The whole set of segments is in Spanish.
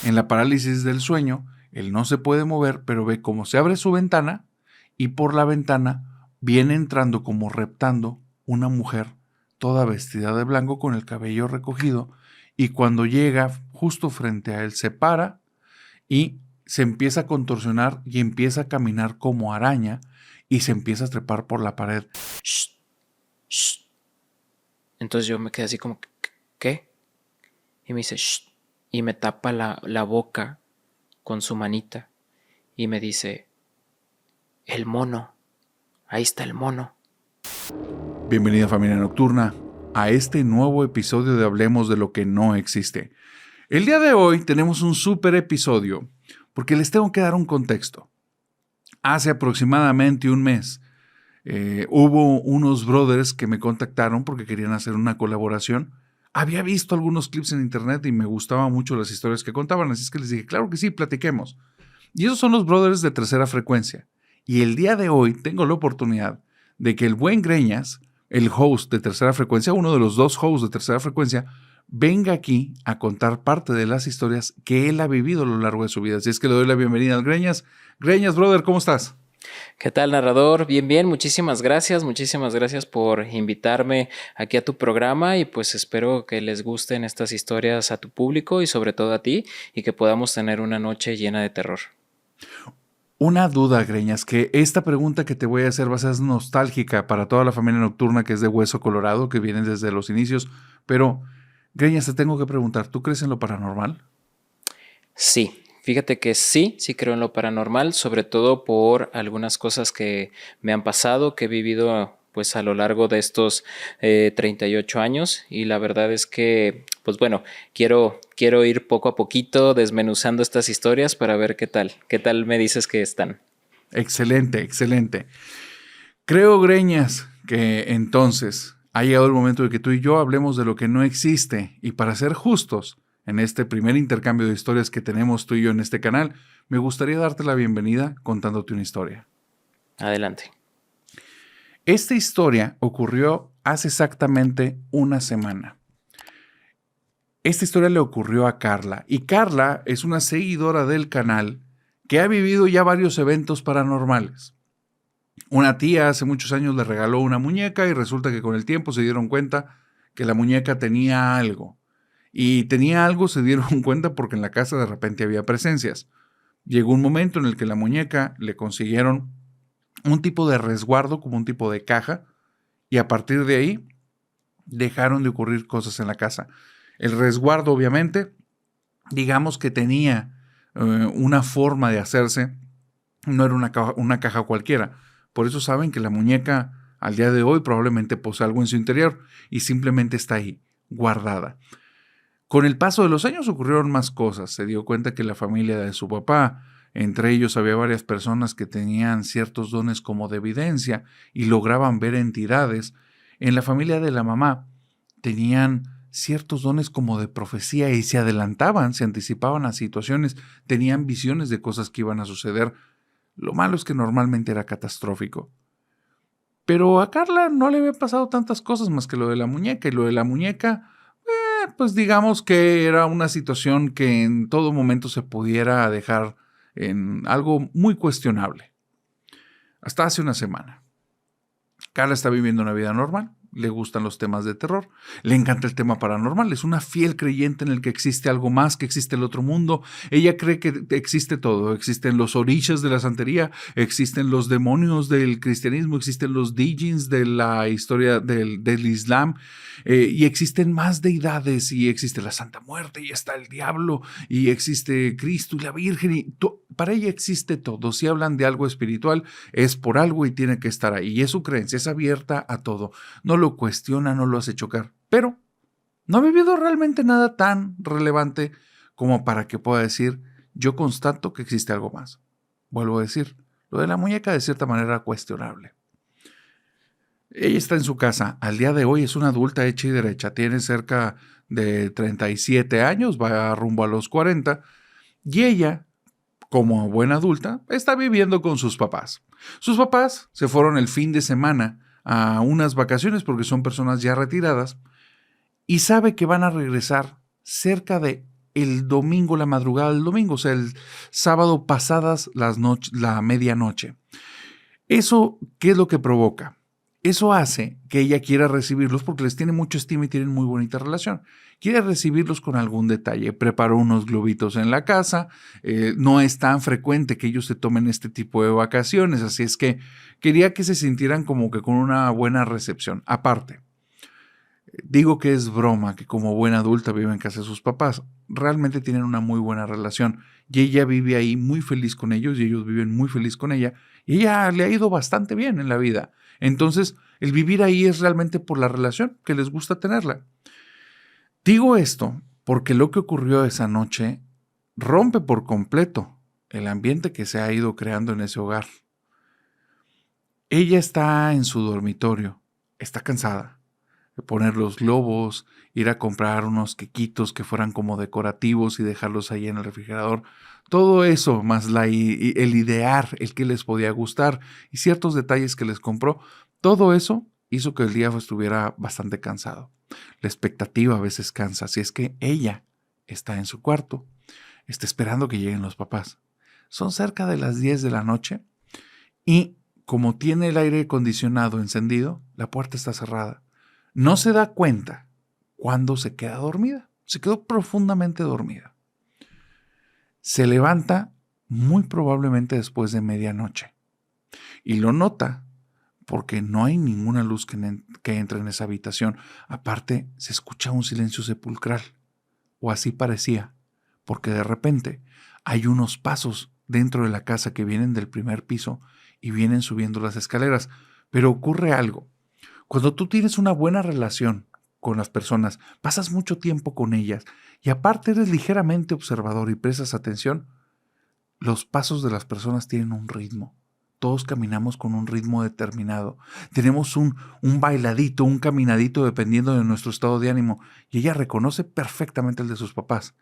En la parálisis del sueño, él no se puede mover, pero ve cómo se abre su ventana y por la ventana viene entrando como reptando una mujer toda vestida de blanco con el cabello recogido, y cuando llega justo frente a él se para y se empieza a contorsionar y empieza a caminar como araña y se empieza a trepar por la pared. Shh, shh. Entonces yo me quedé así como, ¿qué? Y me dice, shh. Y me tapa la boca con su manita y me dice, el mono, ahí está el mono. Bienvenida, familia nocturna, a este nuevo episodio de Hablemos de lo que no existe. El día de hoy tenemos un súper episodio porque les tengo que dar un contexto. Hace aproximadamente un mes hubo unos brothers que me contactaron porque querían hacer una colaboración. Había visto algunos clips en internet y me gustaban mucho las historias que contaban, así es que les dije, claro que sí, platiquemos. Y esos son los brothers de Tercera Frecuencia. Y el día de hoy tengo la oportunidad de que el buen Greñas, el host de Tercera Frecuencia, uno de los dos hosts de Tercera Frecuencia, venga aquí a contar parte de las historias que él ha vivido a lo largo de su vida. Así es que le doy la bienvenida al Greñas. Greñas, brother, ¿cómo estás? ¿Qué tal, narrador? Bien, bien, muchísimas gracias por invitarme aquí a tu programa y pues espero que les gusten estas historias a tu público y sobre todo a ti y que podamos tener una noche llena de terror. Una duda, Greñas, que esta pregunta que te voy a hacer va a ser nostálgica para toda la familia nocturna que es de Hueso Colorado, que viene desde los inicios, pero, Greñas, te tengo que preguntar, ¿tú crees en lo paranormal? Sí, fíjate que sí creo en lo paranormal, sobre todo por algunas cosas que me han pasado, que he vivido pues a lo largo de estos 38 años y la verdad es que pues bueno, quiero ir poco a poquito desmenuzando estas historias para ver qué tal me dices que están. Excelente, excelente. Creo, Greñas, que entonces ha llegado el momento de que tú y yo hablemos de lo que no existe, y para ser justos, en este primer intercambio de historias que tenemos tú y yo en este canal, me gustaría darte la bienvenida contándote una historia. Adelante. Esta historia ocurrió hace exactamente una semana. Esta historia le ocurrió a Carla, y Carla es una seguidora del canal que ha vivido ya varios eventos paranormales. Una tía hace muchos años le regaló una muñeca y resulta que con el tiempo se dieron cuenta que la muñeca tenía algo. Y tenía algo, se dieron cuenta porque en la casa de repente había presencias. Llegó un momento en el que la muñeca le consiguieron un tipo de resguardo, como un tipo de caja, y a partir de ahí dejaron de ocurrir cosas en la casa. El resguardo, obviamente, digamos que tenía una forma de hacerse, no era una caja cualquiera. Por eso saben que la muñeca al día de hoy probablemente posee algo en su interior y simplemente está ahí, guardada. Con el paso de los años ocurrieron más cosas. Se dio cuenta que la familia de su papá, entre ellos había varias personas que tenían ciertos dones como de evidencia y lograban ver entidades. En la familia de la mamá tenían ciertos dones como de profecía y se adelantaban, se anticipaban a situaciones, tenían visiones de cosas que iban a suceder. Lo malo es que normalmente era catastrófico. Pero a Carla no le había pasado tantas cosas más que lo de la muñeca, y lo de la muñeca, pues digamos que era una situación que en todo momento se pudiera dejar en algo muy cuestionable. Hasta hace una semana. Carla está viviendo una vida normal, le gustan los temas de terror, le encanta el tema paranormal, es una fiel creyente en el que existe algo más, que existe el otro mundo. Ella cree que existe todo, existen los orishas de la santería, existen los demonios del cristianismo, existen los djinns de la historia del Islam, y existen más deidades, y existe la Santa Muerte, y está el diablo, y existe Cristo y la Virgen, y para ella existe todo. Si hablan de algo espiritual, es por algo y tiene que estar ahí, y es su creencia, es abierta a todo, no lo cuestiona, no lo hace chocar, pero no ha vivido realmente nada tan relevante como para que pueda decir, yo constato que existe algo más. Vuelvo a decir, lo de la muñeca de cierta manera cuestionable. Ella está en su casa, al día de hoy es una adulta hecha y derecha, tiene cerca de 37 años, va rumbo a los 40, y ella, como buena adulta, está viviendo con sus papás. Sus papás se fueron el fin de semana a unas vacaciones porque son personas ya retiradas y sabe que van a regresar cerca de el domingo, la madrugada del domingo, o sea, el sábado pasadas la medianoche. ¿Eso qué es lo que provoca? Eso hace que ella quiera recibirlos porque les tiene mucha estima y tienen muy bonita relación. Quiere recibirlos con algún detalle. Preparó unos globitos en la casa. No es tan frecuente que ellos se tomen este tipo de vacaciones, así es que quería que se sintieran como que con una buena recepción. Aparte, digo que es broma que como buena adulta vive en casa de sus papás. Realmente tienen una muy buena relación y ella vive ahí muy feliz con ellos y ellos viven muy feliz con ella y ella le ha ido bastante bien en la vida. Entonces, el vivir ahí es realmente por la relación que les gusta tenerla. Digo esto porque lo que ocurrió esa noche rompe por completo el ambiente que se ha ido creando en ese hogar. Ella está en su dormitorio, está cansada poner los globos, ir a comprar unos quequitos que fueran como decorativos y dejarlos ahí en el refrigerador. Todo eso, más el idear, el que les podía gustar y ciertos detalles que les compró, todo eso hizo que el día estuviera bastante cansado. La expectativa a veces cansa, así es que ella está en su cuarto, está esperando que lleguen los papás. Son cerca de las 10 de la noche y como tiene el aire acondicionado encendido, la puerta está cerrada. No se da cuenta cuando se queda dormida. Se quedó profundamente dormida. Se levanta muy probablemente después de medianoche. Y lo nota porque no hay ninguna luz que entre en esa habitación. Aparte, se escucha un silencio sepulcral. O así parecía. Porque de repente hay unos pasos dentro de la casa que vienen del primer piso y vienen subiendo las escaleras. Pero ocurre algo. Cuando tú tienes una buena relación con las personas, pasas mucho tiempo con ellas y aparte eres ligeramente observador y prestas atención, los pasos de las personas tienen un ritmo. Todos caminamos con un ritmo determinado. Tenemos un bailadito, un caminadito dependiendo de nuestro estado de ánimo y ella reconoce perfectamente el de sus papás.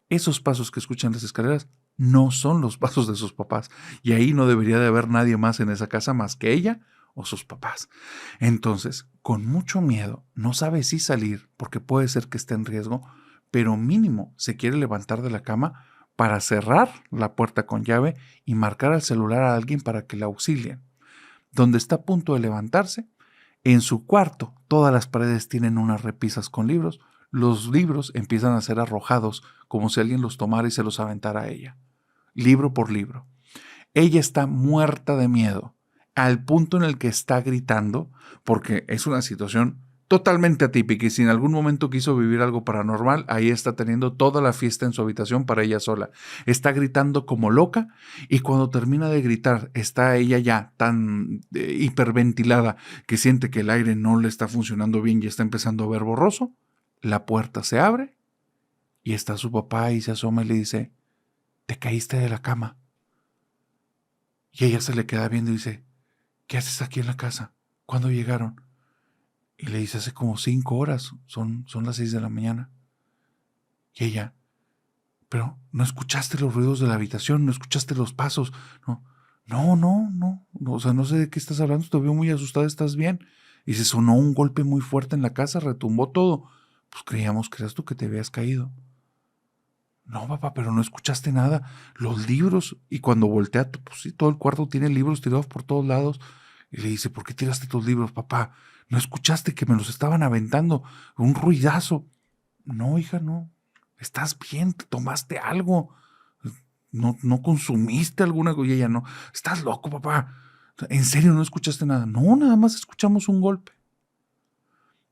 Esos pasos que escuchan las escaleras no son los pasos de sus papás y ahí no debería de haber nadie más en esa casa más que ella o sus papás. Entonces, con mucho miedo, no sabe si salir porque puede ser que esté en riesgo, pero mínimo se quiere levantar de la cama para cerrar la puerta con llave y marcar al celular a alguien para que la auxilien. Donde está a punto de levantarse, en su cuarto todas las paredes tienen unas repisas con libros. Los libros empiezan a ser arrojados como si alguien los tomara y se los aventara a ella, libro por libro. Ella está muerta de miedo, al punto en el que está gritando, porque es una situación totalmente atípica y si en algún momento quiso vivir algo paranormal, ahí está teniendo toda la fiesta en su habitación para ella sola. Está gritando como loca y cuando termina de gritar, está ella ya tan hiperventilada que siente que el aire no le está funcionando bien y está empezando a ver borroso. La puerta se abre y está su papá y se asoma y le dice, te caíste de la cama. Y ella se le queda viendo y dice, ¿qué haces aquí en la casa? ¿Cuándo llegaron? Y le dice, hace como 5 horas, son las 6 de la mañana. Y ella, pero ¿no escuchaste los ruidos de la habitación? ¿No escuchaste los pasos? No, o sea, no sé de qué estás hablando, te veo muy asustada, ¿estás bien? Y se sonó un golpe muy fuerte en la casa, retumbó todo. Pues creíamos que eras tú que te habías caído. No, papá, pero no escuchaste nada. Los libros, y cuando voltea, pues sí, todo el cuarto tiene libros tirados por todos lados. Y le dice, ¿por qué tiraste tus libros, papá? ¿No escuchaste que me los estaban aventando? Un ruidazo. No, hija, no. Estás bien, te tomaste algo. No consumiste alguna cosa. Y ella no. Estás loco, papá. ¿En serio no escuchaste nada? No, nada más escuchamos un golpe.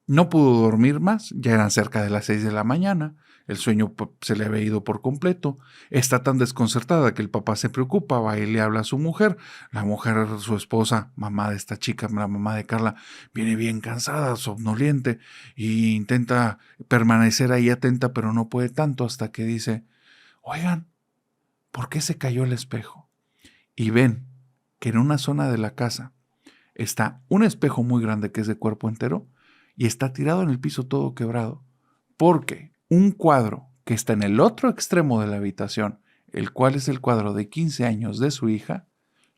No pudo dormir más, ya eran cerca de las 6 de la mañana, el sueño se le había ido por completo, está tan desconcertada que el papá se preocupa, va y le habla a su mujer, la mujer, su esposa, mamá de esta chica, la mamá de Carla, viene bien cansada, somnoliente, e intenta permanecer ahí atenta, pero no puede tanto hasta que dice, oigan, ¿por qué se cayó el espejo? Y ven que en una zona de la casa está un espejo muy grande que es de cuerpo entero, y está tirado en el piso todo quebrado, porque un cuadro que está en el otro extremo de la habitación, el cual es el cuadro de 15 años de su hija,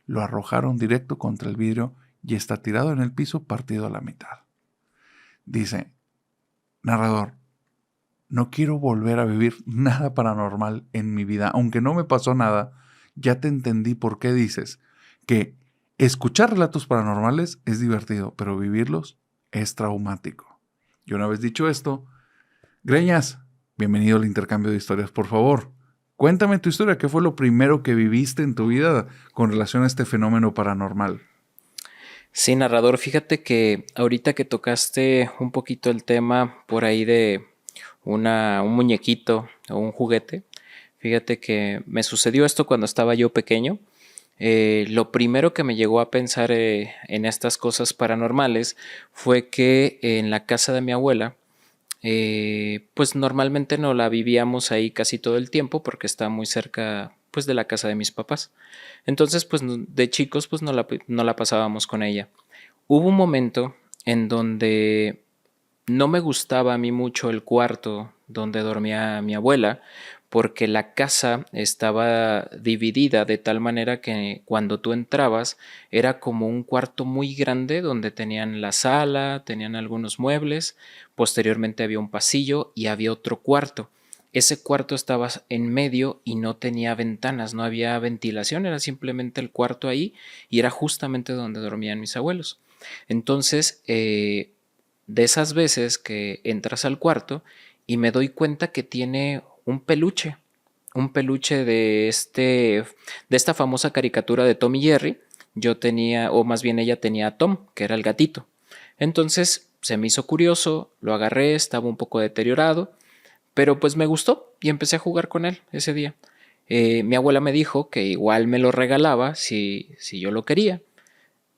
lo arrojaron directo contra el vidrio y está tirado en el piso partido a la mitad. Dice, narrador, no quiero volver a vivir nada paranormal en mi vida. Aunque no me pasó nada, ya te entendí por qué dices que escuchar relatos paranormales es divertido, pero vivirlos es traumático. Y una vez dicho esto, Greñas, bienvenido al intercambio de historias, por favor. Cuéntame tu historia, ¿qué fue lo primero que viviste en tu vida con relación a este fenómeno paranormal? Sí, narrador, fíjate que ahorita que tocaste un poquito el tema por ahí de un muñequito o un juguete, fíjate que me sucedió esto cuando estaba yo pequeño. Lo primero que me llegó a pensar en estas cosas paranormales fue que en la casa de mi abuela, pues normalmente no la vivíamos ahí casi todo el tiempo porque está muy cerca pues de la casa de mis papás. Entonces pues de chicos pues no la pasábamos con ella. Hubo un momento en donde no me gustaba a mí mucho el cuarto donde dormía mi abuela, porque la casa estaba dividida de tal manera que cuando tú entrabas era como un cuarto muy grande donde tenían la sala, tenían algunos muebles, posteriormente había un pasillo y había otro cuarto. Ese cuarto estaba en medio y no tenía ventanas, no había ventilación, era simplemente el cuarto ahí y era justamente donde dormían mis abuelos. Entonces, de esas veces que entras al cuarto y me doy cuenta que tiene un peluche de esta famosa caricatura de Tom y Jerry. Yo tenía, o más bien ella tenía a Tom, que era el gatito. Entonces se me hizo curioso, lo agarré, estaba un poco deteriorado, pero pues me gustó y empecé a jugar con él ese día. Mi abuela me dijo que igual me lo regalaba si yo lo quería.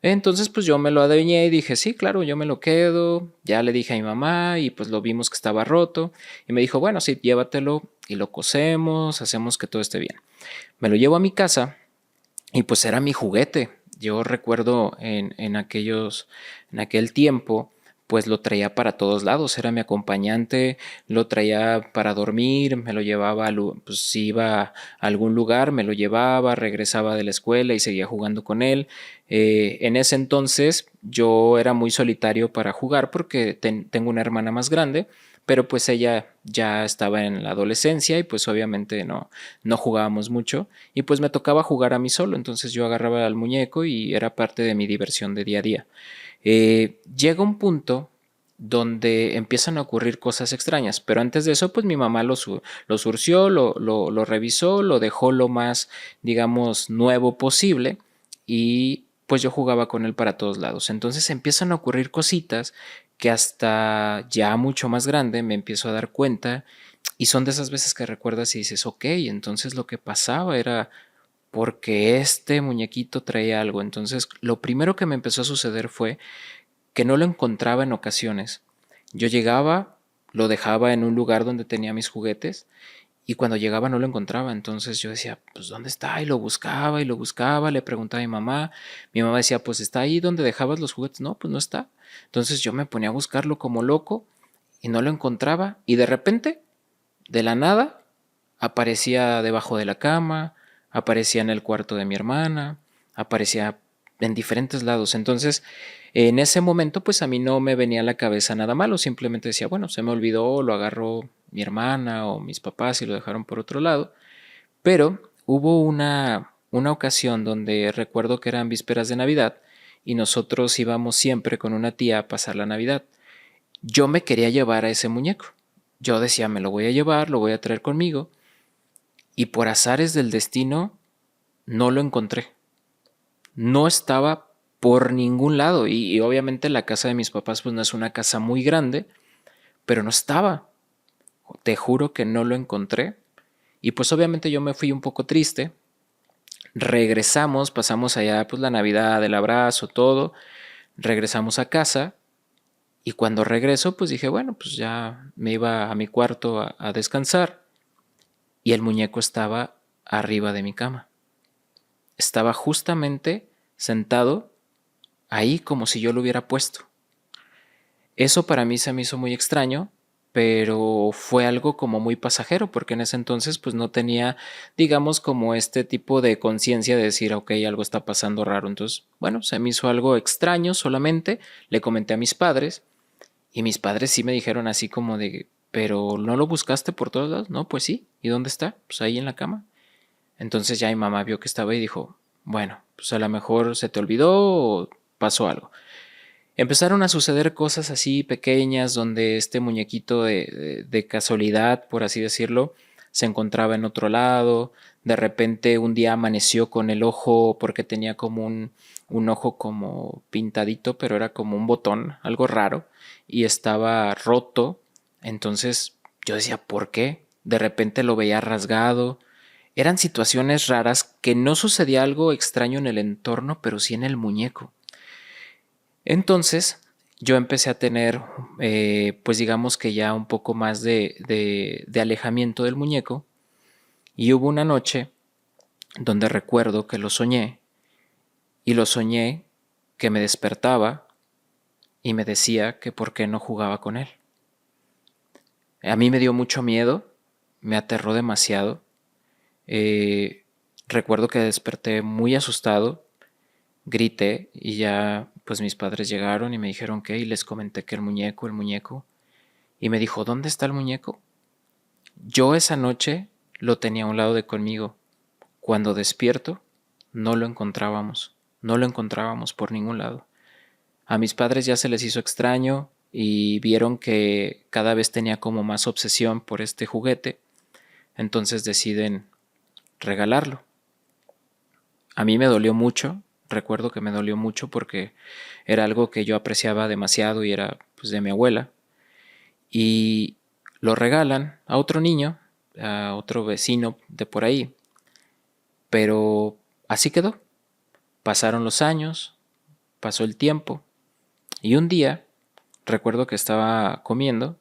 Entonces pues yo me lo adueñé y dije, sí, claro, yo me lo quedo. Ya le dije a mi mamá y pues lo vimos que estaba roto. Y me dijo, bueno, sí, llévatelo y lo cosemos, hacemos que todo esté bien. Me lo llevo a mi casa y pues era mi juguete. Yo recuerdo en aquel tiempo, pues lo traía para todos lados, era mi acompañante, lo traía para dormir, me lo llevaba, pues si iba a algún lugar, me lo llevaba, regresaba de la escuela y seguía jugando con él. En ese entonces yo era muy solitario para jugar porque tengo una hermana más grande, pero pues ella ya estaba en la adolescencia y pues obviamente no jugábamos mucho y pues me tocaba jugar a mí solo, entonces yo agarraba al muñeco y era parte de mi diversión de día a día. Llega un punto donde empiezan a ocurrir cosas extrañas, pero antes de eso pues mi mamá lo surció, lo revisó, lo dejó lo más digamos nuevo posible y pues yo jugaba con él para todos lados. Entonces empiezan a ocurrir cositas que hasta ya mucho más grande me empiezo a dar cuenta y son de esas veces que recuerdas y dices, ok, entonces lo que pasaba era porque este muñequito traía algo. Entonces lo primero que me empezó a suceder fue que no lo encontraba en ocasiones. Yo llegaba, lo dejaba en un lugar donde tenía mis juguetes y cuando llegaba no lo encontraba, entonces yo decía, pues ¿dónde está? Y lo buscaba, le preguntaba a mi mamá decía, pues está ahí donde dejabas los juguetes, no, pues no está. Entonces yo me ponía a buscarlo como loco y no lo encontraba y de repente, de la nada, aparecía debajo de la cama, aparecía en el cuarto de mi hermana, aparecía en diferentes lados. Entonces, en ese momento, pues a mí no me venía a la cabeza nada malo, simplemente decía, bueno, se me olvidó, lo agarró mi hermana o mis papás y lo dejaron por otro lado. Pero hubo una ocasión donde recuerdo que eran vísperas de Navidad y nosotros íbamos siempre con una tía a pasar la Navidad. Yo me quería llevar a ese muñeco. Yo decía, me lo voy a llevar, lo voy a traer conmigo. Y por azares del destino, no lo encontré. No estaba por ningún lado. Y obviamente la casa de mis papás pues no es una casa muy grande, pero no estaba. Te juro que no lo encontré. Y pues obviamente yo me fui un poco triste. Regresamos, pasamos allá pues la Navidad, el abrazo, todo. Regresamos a casa. Y cuando regreso pues dije, bueno, pues ya me iba a mi cuarto a descansar. Y el muñeco estaba arriba de mi cama. Estaba justamente sentado ahí como si yo lo hubiera puesto. Eso para mí se me hizo muy extraño, pero fue algo como muy pasajero, porque en ese entonces pues no tenía, digamos, como este tipo de conciencia de decir, ok, algo está pasando raro. Entonces, bueno, se me hizo algo extraño solamente, le comenté a mis padres y mis padres sí me dijeron así como de, ¿pero no lo buscaste por todos lados? No, pues sí. ¿Y dónde está? Pues ahí en la cama. Entonces ya mi mamá vio que estaba y dijo, bueno, pues a lo mejor se te olvidó o pasó algo. Empezaron a suceder cosas así pequeñas donde este muñequito de casualidad, por así decirlo, se encontraba en otro lado. De repente un día amaneció con el ojo porque tenía como un ojo como pintadito, pero era como un botón, algo raro, y estaba roto. Entonces yo decía, ¿por qué? De repente lo veía rasgado. Eran situaciones raras que no sucedía algo extraño en el entorno, pero sí en el muñeco. Entonces yo empecé a tener, pues digamos que ya un poco más de alejamiento del muñeco, y hubo una noche donde recuerdo que lo soñé, y lo soñé que me despertaba y me decía que por qué no jugaba con él. A mí me dio mucho miedo, me aterró demasiado. Eh, Recuerdo que desperté muy asustado, grité y ya pues mis padres llegaron y me dijeron que y les comenté que el muñeco. Y me dijo, ¿dónde está el muñeco? Yo esa noche lo tenía a un lado de conmigo. Cuando despierto, no lo encontrábamos. No lo encontrábamos por ningún lado. A mis padres ya se les hizo extraño y vieron que cada vez tenía como más obsesión por este juguete. Entonces deciden regalarlo. A mí me dolió mucho. Recuerdo que me dolió mucho porque era algo que yo apreciaba demasiado y era pues de mi abuela. Y lo regalan a otro niño, a otro vecino de por ahí, pero así quedó. Pasaron los años, pasó el tiempo, y un día recuerdo que estaba comiendo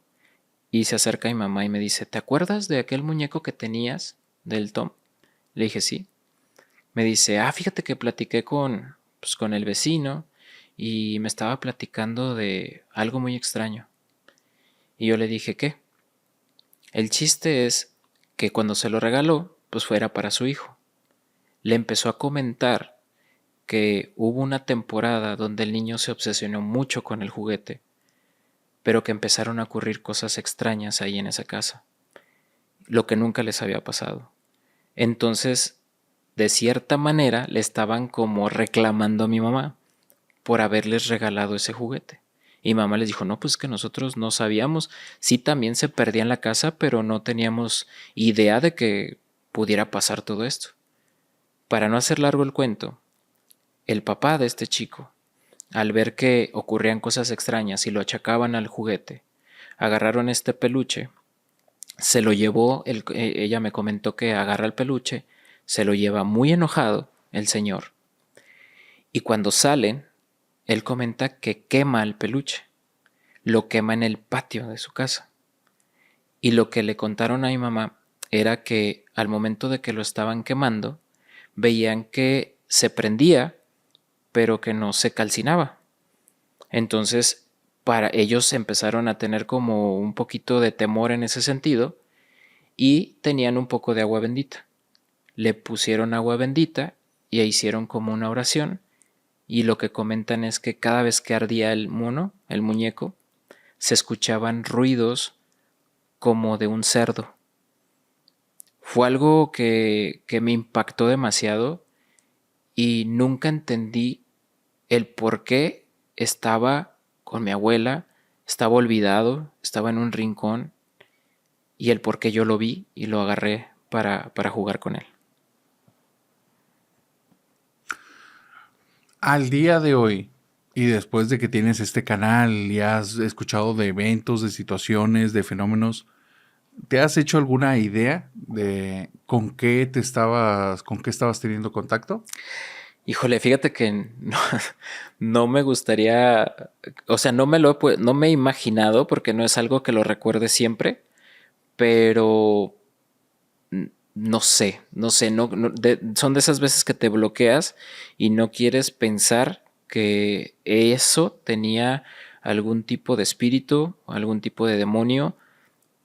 y se acerca mi mamá y me dice, ¿te acuerdas de aquel muñeco que tenías del Tom? Le dije, sí. Me dice, fíjate que platiqué pues, con el vecino y me estaba platicando de algo muy extraño. Y yo le dije, ¿qué? El chiste es que cuando se lo regaló, pues fuera para su hijo. Le empezó a comentar que hubo una temporada donde el niño se obsesionó mucho con el juguete, pero que empezaron a ocurrir cosas extrañas ahí en esa casa, lo que nunca les había pasado. Entonces, de cierta manera, le estaban como reclamando a mi mamá por haberles regalado ese juguete. Y mamá les dijo, no, pues que nosotros no sabíamos. Sí, también se perdía en la casa, pero no teníamos idea de que pudiera pasar todo esto. Para no hacer largo el cuento, el papá de este chico, al ver que ocurrían cosas extrañas y lo achacaban al juguete, agarraron este peluche, se lo llevó, ella me comentó que agarra el peluche, se lo lleva muy enojado el señor. Y cuando salen, él comenta que quema el peluche, lo quema en el patio de su casa. Y lo que le contaron a mi mamá era que al momento de que lo estaban quemando, veían que se prendía, pero que no se calcinaba. Entonces, para ellos empezaron a tener como un poquito de temor en ese sentido y tenían un poco de agua bendita. Le pusieron agua bendita y hicieron como una oración y lo que comentan es que cada vez que ardía el mono, el muñeco, se escuchaban ruidos como de un cerdo. Fue algo que me impactó demasiado y nunca entendí el por qué estaba con mi abuela, estaba olvidado, estaba en un rincón y el por qué yo lo vi y lo agarré para jugar con él. Al día de hoy, y después de que tienes este canal y has escuchado de eventos, de situaciones, de fenómenos, ¿te has hecho alguna idea de con qué estabas teniendo contacto? Híjole, fíjate que no, no me gustaría, o sea, no me he imaginado porque no es algo que lo recuerde siempre, pero no sé, son de esas veces que te bloqueas y no quieres pensar que eso tenía algún tipo de espíritu, algún tipo de demonio,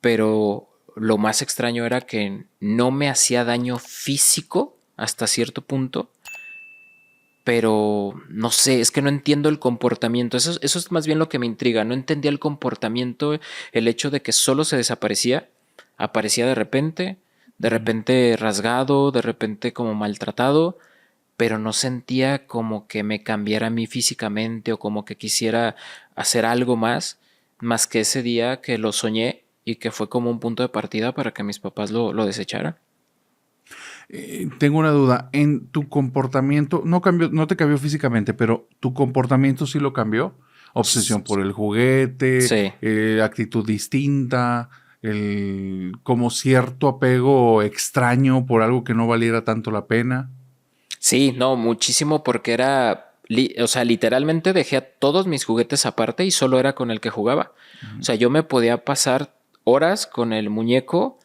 pero lo más extraño era que no me hacía daño físico hasta cierto punto, pero no sé, es que no entiendo el comportamiento. Eso es más bien lo que me intriga. No entendía el comportamiento, el hecho de que solo se desaparecía, aparecía de repente rasgado, de repente como maltratado, pero no sentía como que me cambiara a mí físicamente o como que quisiera hacer algo más que ese día que lo soñé y que fue como un punto de partida para que mis papás lo desecharan. Tengo una duda. En tu comportamiento, no cambió, no te cambió físicamente, pero tu comportamiento sí lo cambió. Obsesión por el juguete, Sí. actitud distinta, como cierto apego extraño por algo que no valiera tanto la pena. Sí, no, muchísimo porque o sea, literalmente dejé a todos mis juguetes aparte y solo era con el que jugaba. O sea, yo me podía pasar horas con el muñeco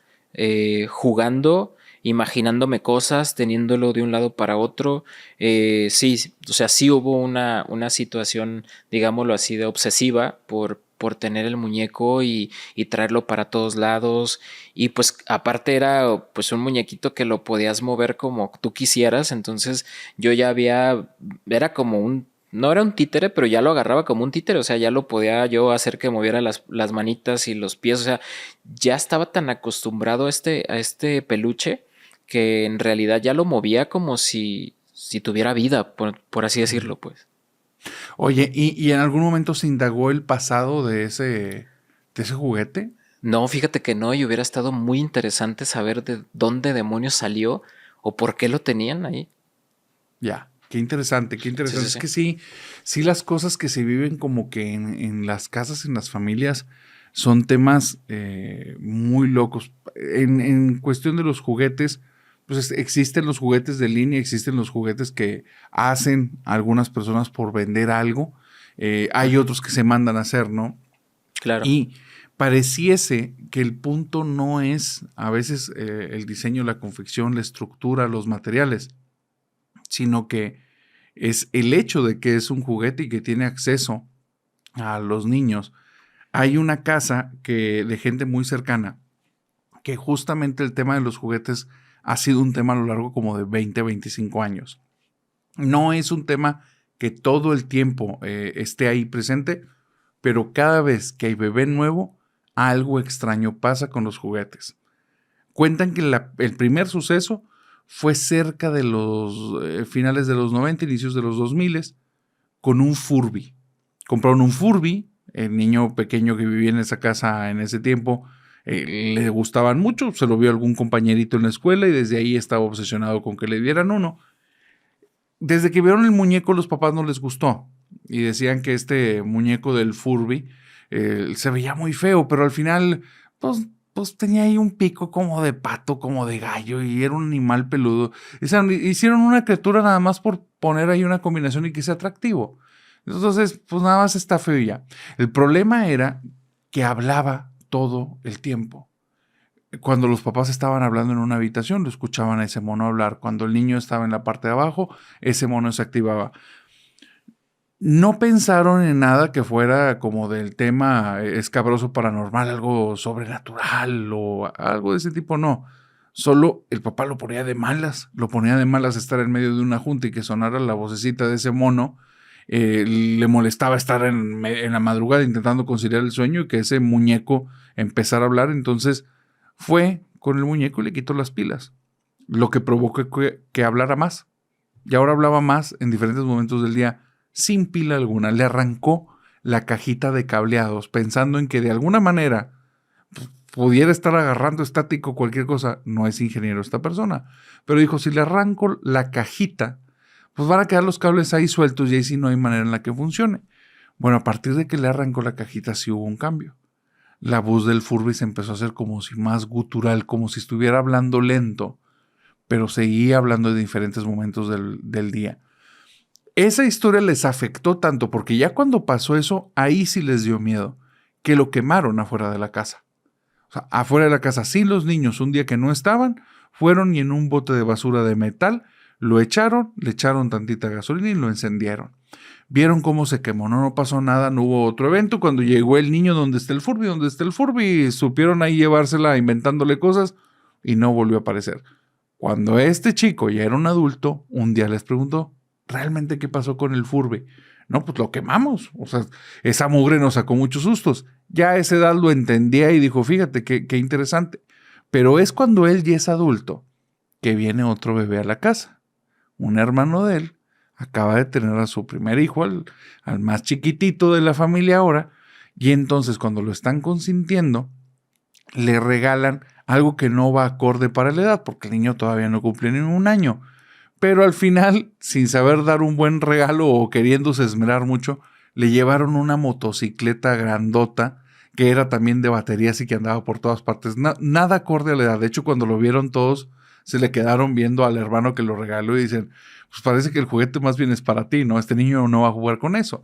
jugando, imaginándome cosas, teniéndolo de un lado para otro. Sí, o sea, sí hubo una situación, digámoslo así, de obsesiva por tener el muñeco y traerlo para todos lados. Y pues aparte era pues un muñequito que lo podías mover como tú quisieras. Entonces yo ya era como no era un títere, pero ya lo agarraba como un títere. O sea, ya lo podía yo hacer que moviera las manitas y los pies. O sea, ya estaba tan acostumbrado a este peluche que en realidad ya lo movía como si tuviera vida, por así decirlo, pues. Oye, ¿y en algún momento se indagó el pasado de ese juguete? No, fíjate que no, y hubiera estado muy interesante saber de dónde demonios salió o por qué lo tenían ahí. Ya, qué interesante, qué Sí, interesante. sí, Es sí. que sí, sí las cosas que se viven como que en las casas, en las familias, son temas muy locos. En cuestión de los juguetes, pues existen los juguetes de línea, existen los juguetes que hacen algunas personas por vender algo. Hay otros que se mandan a hacer, ¿no? Claro, Y pareciese que el punto no es a veces el diseño, la confección, la estructura, los materiales, sino que es el hecho de que es un juguete y que tiene acceso a los niños. Hay una casa de gente muy cercana que justamente el tema de los juguetes ha sido un tema a lo largo como de 20, 25 años. No es un tema que todo el tiempo esté ahí presente, pero cada vez que hay bebé nuevo, algo extraño pasa con los juguetes. Cuentan que el primer suceso fue cerca de los finales de los 90, inicios de los 2000, con un Furby. Compraron un Furby, el niño pequeño que vivía en esa casa en ese tiempo le gustaban mucho, se lo vio algún compañerito en la escuela y desde ahí estaba obsesionado con que le dieran uno. Desde que vieron el muñeco, los papás no les gustó y decían que este muñeco del Furby se veía muy feo, pero al final, pues tenía ahí un pico como de pato, como de gallo, y era un animal peludo. O sea, hicieron una criatura nada más por poner ahí una combinación y que sea atractivo. Entonces, pues nada más está feo y ya. El problema era que hablaba todo el tiempo. Cuando los papás estaban hablando en una habitación, lo escuchaban a ese mono hablar. Cuando el niño estaba en la parte de abajo, ese mono se activaba. No pensaron en nada que fuera como del tema escabroso paranormal, algo sobrenatural o algo de ese tipo, no. Solo el papá lo ponía de malas estar en medio de una junta y que sonara la vocecita de ese mono. Le molestaba estar en la madrugada intentando conciliar el sueño y que ese muñeco empezara a hablar. Entonces fue con el muñeco y le quitó las pilas, lo que provocó que hablara más. Y ahora hablaba más en diferentes momentos del día sin pila alguna. Le arrancó la cajita de cableados pensando en que de alguna manera pudiera estar agarrando estático cualquier cosa. No es ingeniero esta persona, pero dijo, si le arranco la cajita, pues van a quedar los cables ahí sueltos y ahí sí no hay manera en la que funcione. Bueno, a partir de que le arrancó la cajita sí hubo un cambio. La voz del Furby se empezó a hacer como si más gutural, como si estuviera hablando lento, pero seguía hablando en diferentes momentos del día. Esa historia les afectó tanto porque ya cuando pasó eso, ahí sí les dio miedo, que lo quemaron afuera de la casa. O sea, afuera de la casa, sí, los niños, un día que no estaban, fueron y en un bote de basura de metal lo echaron, le echaron tantita gasolina y lo encendieron. Vieron cómo se quemó, no pasó nada, no hubo otro evento. Cuando llegó el niño, ¿dónde está el Furby? ¿Dónde está el Furby? Supieron ahí llevársela inventándole cosas y no volvió a aparecer. Cuando este chico ya era un adulto, un día les preguntó, ¿realmente qué pasó con el Furby? No, pues lo quemamos. O sea, esa mugre nos sacó muchos sustos. Ya a esa edad lo entendía y dijo, fíjate, qué interesante. Pero es cuando él ya es adulto que viene otro bebé a la casa. Un hermano de él acaba de tener a su primer hijo, al más chiquitito de la familia ahora, y entonces cuando lo están consintiendo, le regalan algo que no va acorde para la edad, porque el niño todavía no cumple ni un año. Pero al final, sin saber dar un buen regalo o queriéndose esmerar mucho, le llevaron una motocicleta grandota que era también de baterías y que andaba por todas partes. Nada acorde a la edad. De hecho, cuando lo vieron todos, se le quedaron viendo al hermano que lo regaló y dicen, pues parece que el juguete más bien es para ti, ¿no? Este niño no va a jugar con eso.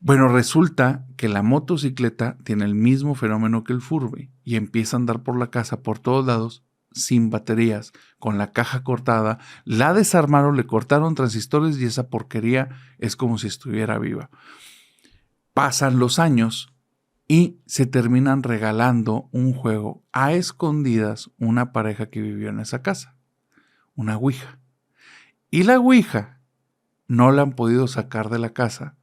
Bueno, resulta que la motocicleta tiene el mismo fenómeno que el Furby y empieza a andar por la casa por todos lados sin baterías, con la caja cortada, la desarmaron, le cortaron transistores y esa porquería es como si estuviera viva. Pasan los años y se terminan regalando un juego a escondidas una pareja que vivió en esa casa, una ouija. Y la ouija no la han podido sacar de la casa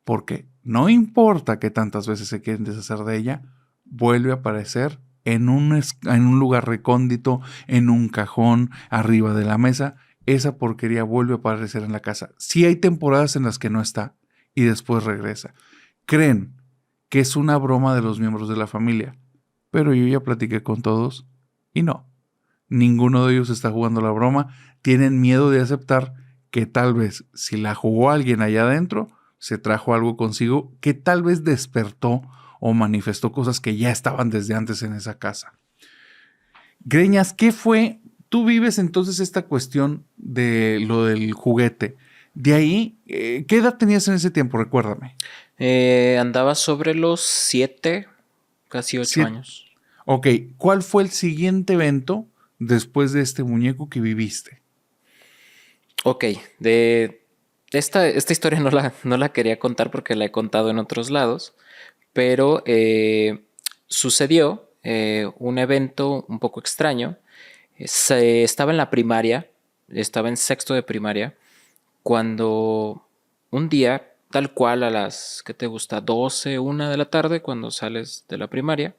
porque no importa que tantas veces se quieren deshacer de ella, vuelve a aparecer en un lugar recóndito, en un cajón, arriba de la mesa. Esa porquería vuelve a aparecer en la casa. Sí hay temporadas en las que no está y después regresa. Creen que es una broma de los miembros de la familia, pero yo ya platiqué con todos y no. Ninguno de ellos está jugando la broma. Tienen miedo de aceptar que tal vez si la jugó alguien allá adentro, se trajo algo consigo que tal vez despertó o manifestó cosas que ya estaban desde antes en esa casa. Greñas, ¿qué fue? Tú vives entonces esta cuestión de lo del juguete. De ahí, ¿qué edad tenías en ese tiempo? Recuérdame. Andaba sobre los 7, casi 8 Siete. años. Ok, ¿cuál fue el siguiente evento después de este muñeco que viviste? Ok, de esta historia no la quería contar porque la he contado en otros lados, pero sucedió un evento un poco extraño. Estaba en la primaria, estaba en sexto de primaria, cuando un día, tal cual a las, ¿qué te gusta? 12, 1 de la tarde, cuando sales de la primaria,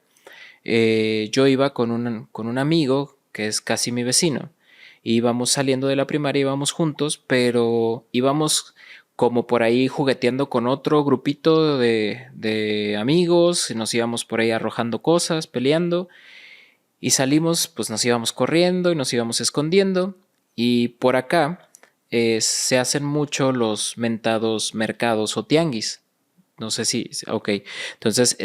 yo iba con un amigo que es casi mi vecino. Íbamos saliendo de la primaria, íbamos juntos, pero íbamos como por ahí jugueteando con otro grupito de amigos, nos íbamos por ahí arrojando cosas, peleando, y salimos, pues nos íbamos corriendo y nos íbamos escondiendo, y por acá se hacen mucho los mentados mercados o tianguis. No sé si, ok. Entonces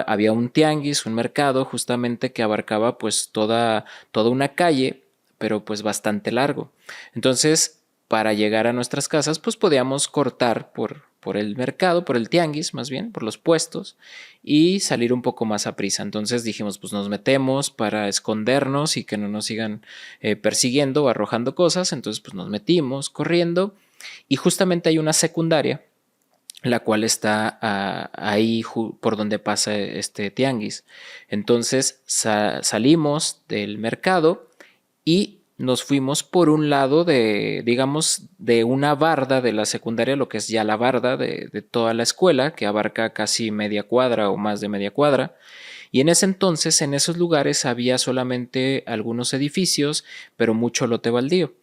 había un tianguis, un mercado justamente que abarcaba pues toda una calle, pero pues bastante largo. Entonces, para llegar a nuestras casas, pues podíamos cortar por el mercado, por el tianguis más bien, por los puestos y salir un poco más a prisa. Entonces dijimos, pues nos metemos para escondernos y que no nos sigan persiguiendo o arrojando cosas. Entonces, pues nos metimos corriendo y justamente hay una secundaria la cual está ahí por donde pasa este tianguis. Entonces salimos del mercado y nos fuimos por un lado de, digamos, de una barda de la secundaria, lo que es ya la barda de toda la escuela, que abarca casi media cuadra o más de media cuadra. Y en ese entonces, en esos lugares había solamente algunos edificios, pero mucho lote baldío.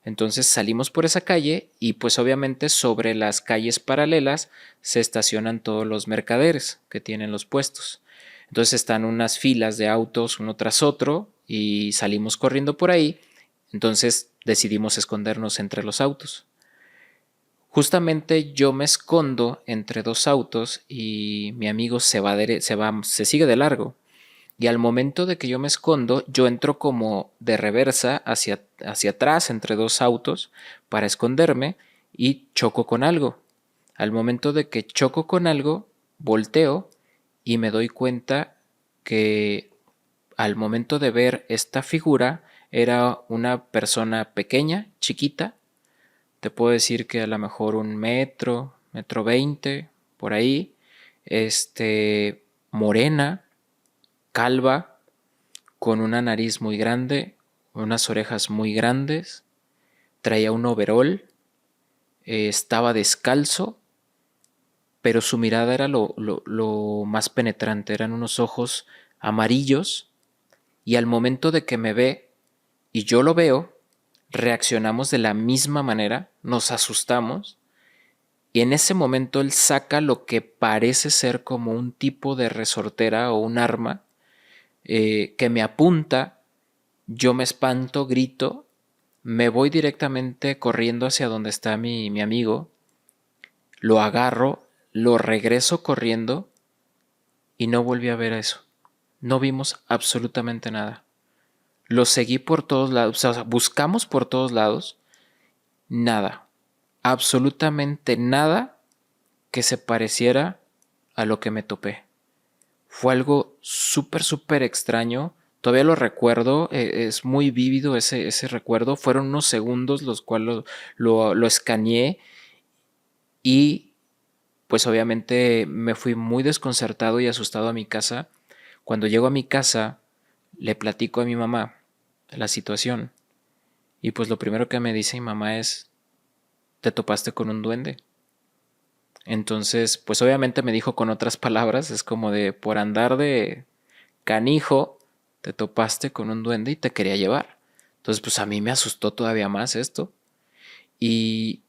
Entonces salimos por esa calle y pues obviamente sobre las calles paralelas se estacionan todos los mercaderes que tienen los puestos. Entonces están unas filas de autos uno tras otro y salimos corriendo por ahí. Entonces decidimos escondernos entre los autos. Justamente yo me escondo entre dos autos y mi amigo se sigue de largo. Y al momento de que yo me escondo, yo entro como de reversa hacia atrás entre dos autos para esconderme y choco con algo. Al momento de que choco con algo, volteo y me doy cuenta que al momento de ver esta figura era una persona pequeña, chiquita. Te puedo decir que a lo mejor 1 metro, 1,20 m, por ahí, morena, calva, con una nariz muy grande, unas orejas muy grandes, traía un overol estaba descalzo, pero su mirada era lo más penetrante, eran unos ojos amarillos y al momento de que me ve y yo lo veo, reaccionamos de la misma manera, nos asustamos y en ese momento él saca lo que parece ser como un tipo de resortera o un arma que me apunta, yo me espanto, grito, me voy directamente corriendo hacia donde está mi amigo, lo agarro, lo regreso corriendo y no volví a ver eso. No vimos absolutamente nada. Lo seguí por todos lados, o sea, buscamos por todos lados, nada, absolutamente nada que se pareciera a lo que me topé. Fue algo súper, súper extraño. Todavía lo recuerdo, es muy vívido ese recuerdo. Fueron unos segundos los cuales lo escaneé y pues obviamente me fui muy desconcertado y asustado a mi casa. Cuando llego a mi casa, le platico a mi mamá la situación y pues lo primero que me dice mi mamá es, ¿te topaste con un duende? Entonces, pues obviamente me dijo con otras palabras, es como de por andar de canijo, te topaste con un duende y te quería llevar. Entonces, pues a mí me asustó todavía más esto. Y,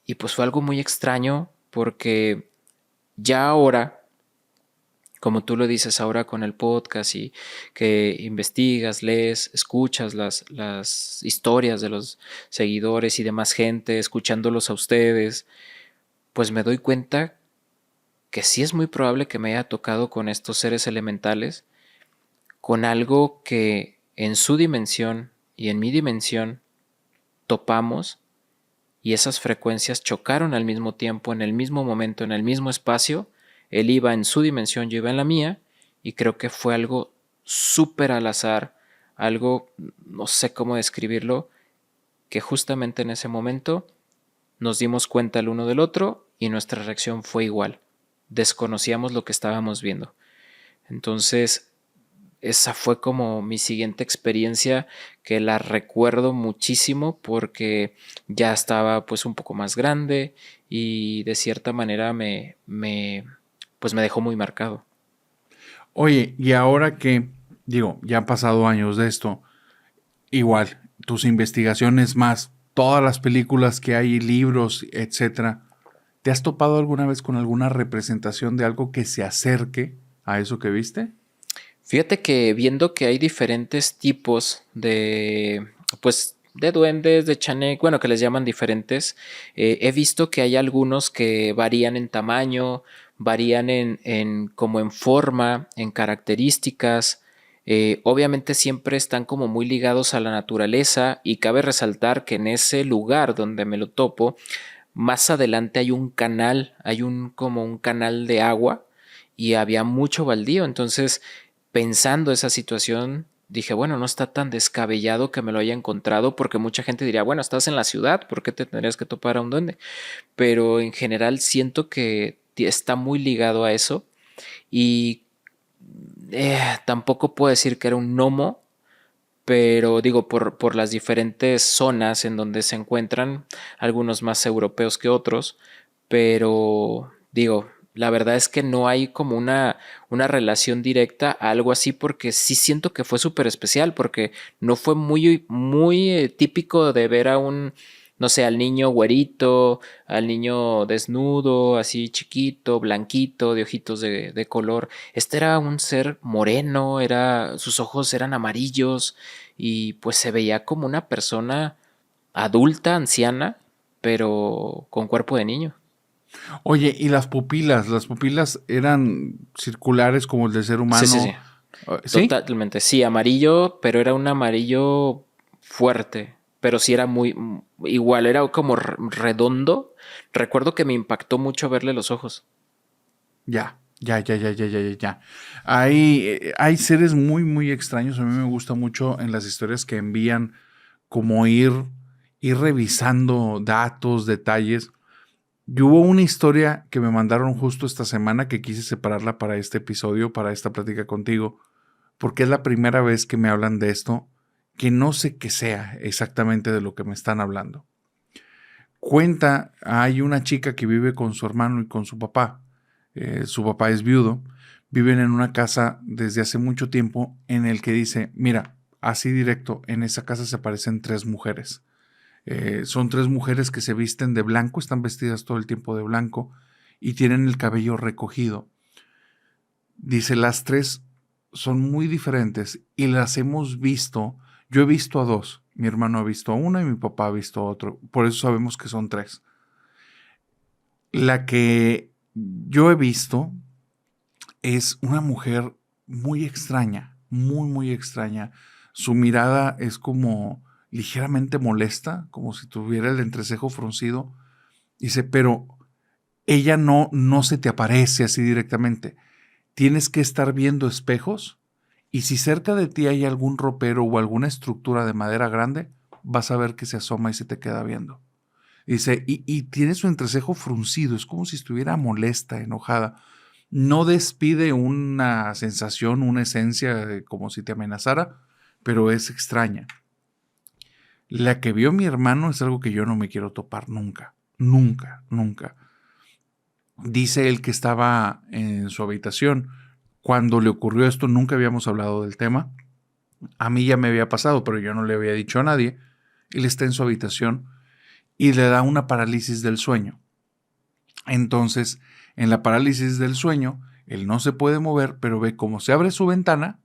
y pues fue algo muy extraño porque ya ahora, como tú lo dices ahora con el podcast y que investigas, lees, escuchas las historias de los seguidores y demás gente, escuchándolos a ustedes, pues me doy cuenta que sí es muy probable que me haya tocado con estos seres elementales, con algo que en su dimensión y en mi dimensión topamos y esas frecuencias chocaron al mismo tiempo, en el mismo momento, en el mismo espacio. Él iba en su dimensión, yo iba en la mía y creo que fue algo súper al azar, algo, no sé cómo describirlo, que justamente en ese momento nos dimos cuenta el uno del otro y nuestra reacción fue igual. Desconocíamos lo que estábamos viendo. Entonces, esa fue como mi siguiente experiencia que la recuerdo muchísimo porque ya estaba pues un poco más grande y de cierta manera pues me dejó muy marcado. Oye, y ahora que, digo, ya han pasado años de esto, igual, tus investigaciones más, todas las películas que hay, libros, etcétera, ¿te has topado alguna vez con alguna representación de algo que se acerque a eso que viste? Fíjate que viendo que hay diferentes tipos de, pues, de duendes, de chanek, bueno, que les llaman diferentes, he visto que hay algunos que varían en tamaño, varían en como en forma, en características. Obviamente siempre están como muy ligados a la naturaleza y cabe resaltar que en ese lugar donde me lo topo, más adelante hay un canal, hay un como un canal de agua y había mucho baldío, entonces pensando esa situación, dije, bueno, no está tan descabellado que me lo haya encontrado, porque mucha gente diría, bueno, estás en la ciudad, ¿por qué te tendrías que topar a un duende? Pero en general siento que está muy ligado a eso y tampoco puedo decir que era un gnomo, pero digo, por las diferentes zonas en donde se encuentran, algunos más europeos que otros, pero digo, la verdad es que no hay como una relación directa a algo así porque sí siento que fue súper especial porque no fue muy, muy típico de ver a un, no sé, al niño güerito, al niño desnudo, así chiquito, blanquito, de ojitos de color. Este era un ser moreno, sus ojos eran amarillos y pues se veía como una persona adulta, anciana, pero con cuerpo de niño. Oye, ¿y las pupilas eran circulares como el del ser Sí, sí, sí. humano? ¿Sí? Totalmente. Sí, amarillo, pero era un amarillo fuerte. Pero sí era muy igual, era como redondo. Recuerdo que me impactó mucho verle los ojos. Ya. Hay seres muy, muy extraños. A mí me gusta mucho en las historias que envían como ir revisando datos, detalles. Y hubo una historia que me mandaron justo esta semana que quise separarla para este episodio, para esta plática contigo, porque es la primera vez que me hablan de esto, que no sé qué sea exactamente de lo que me están hablando. Cuenta, hay una chica que vive con su hermano y con su papá. Su papá es viudo. Viven en una casa desde hace mucho tiempo en el que dice, mira, así directo, en esa casa se aparecen 3 mujeres. Son 3 mujeres que se visten de blanco, están vestidas todo el tiempo de blanco y tienen el cabello recogido. Dice, las 3 son muy diferentes y las hemos visto. Yo he visto a 2, mi hermano ha visto a una y mi papá ha visto a otro. Por eso sabemos que son 3. La que yo he visto es una mujer muy extraña, muy, muy extraña. Su mirada es como ligeramente molesta, como si tuviera el entrecejo fruncido. Dice, pero ella no se te aparece así directamente. Tienes que estar viendo espejos y si cerca de ti hay algún ropero o alguna estructura de madera grande, vas a ver que se asoma y se te queda viendo. Dice, y tiene su entrecejo fruncido, es como si estuviera molesta, enojada. No despide una sensación, una esencia como si te amenazara, pero es extraña. La que vio mi hermano es algo que yo no me quiero topar nunca, nunca, nunca. Dice él que estaba en su habitación. Cuando le ocurrió esto, nunca habíamos hablado del tema. A mí ya me había pasado, pero yo no le había dicho a nadie. Él está en su habitación y le da una parálisis del sueño. Entonces, en la parálisis del sueño, él no se puede mover, pero ve cómo se abre su ventana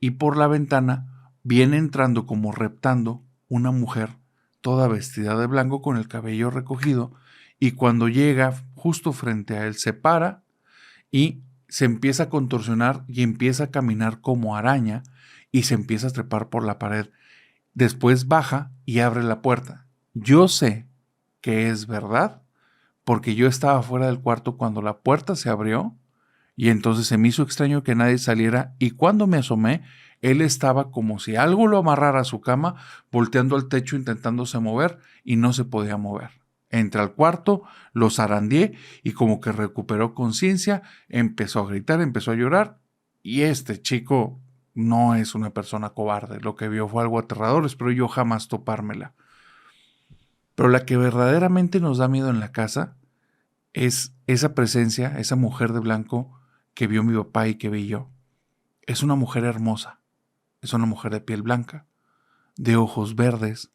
y por la ventana viene entrando como reptando una mujer toda vestida de blanco con el cabello recogido y cuando llega justo frente a él se para y se empieza a contorsionar y empieza a caminar como araña y se empieza a trepar por la pared. Después baja y abre la puerta. Yo sé que es verdad porque yo estaba fuera del cuarto cuando la puerta se abrió y entonces se me hizo extraño que nadie saliera y cuando me asomé, él estaba como si algo lo amarrara a su cama, volteando al techo intentándose mover y no se podía mover. Entré al cuarto, lo zarandeé y como que recuperó conciencia, empezó a gritar, empezó a llorar y este chico no es una persona cobarde. Lo que vio fue algo aterrador, espero yo jamás topármela. Pero la que verdaderamente nos da miedo en la casa es esa presencia, esa mujer de blanco que vio mi papá y que vi yo. Es una mujer hermosa, es una mujer de piel blanca, de ojos verdes,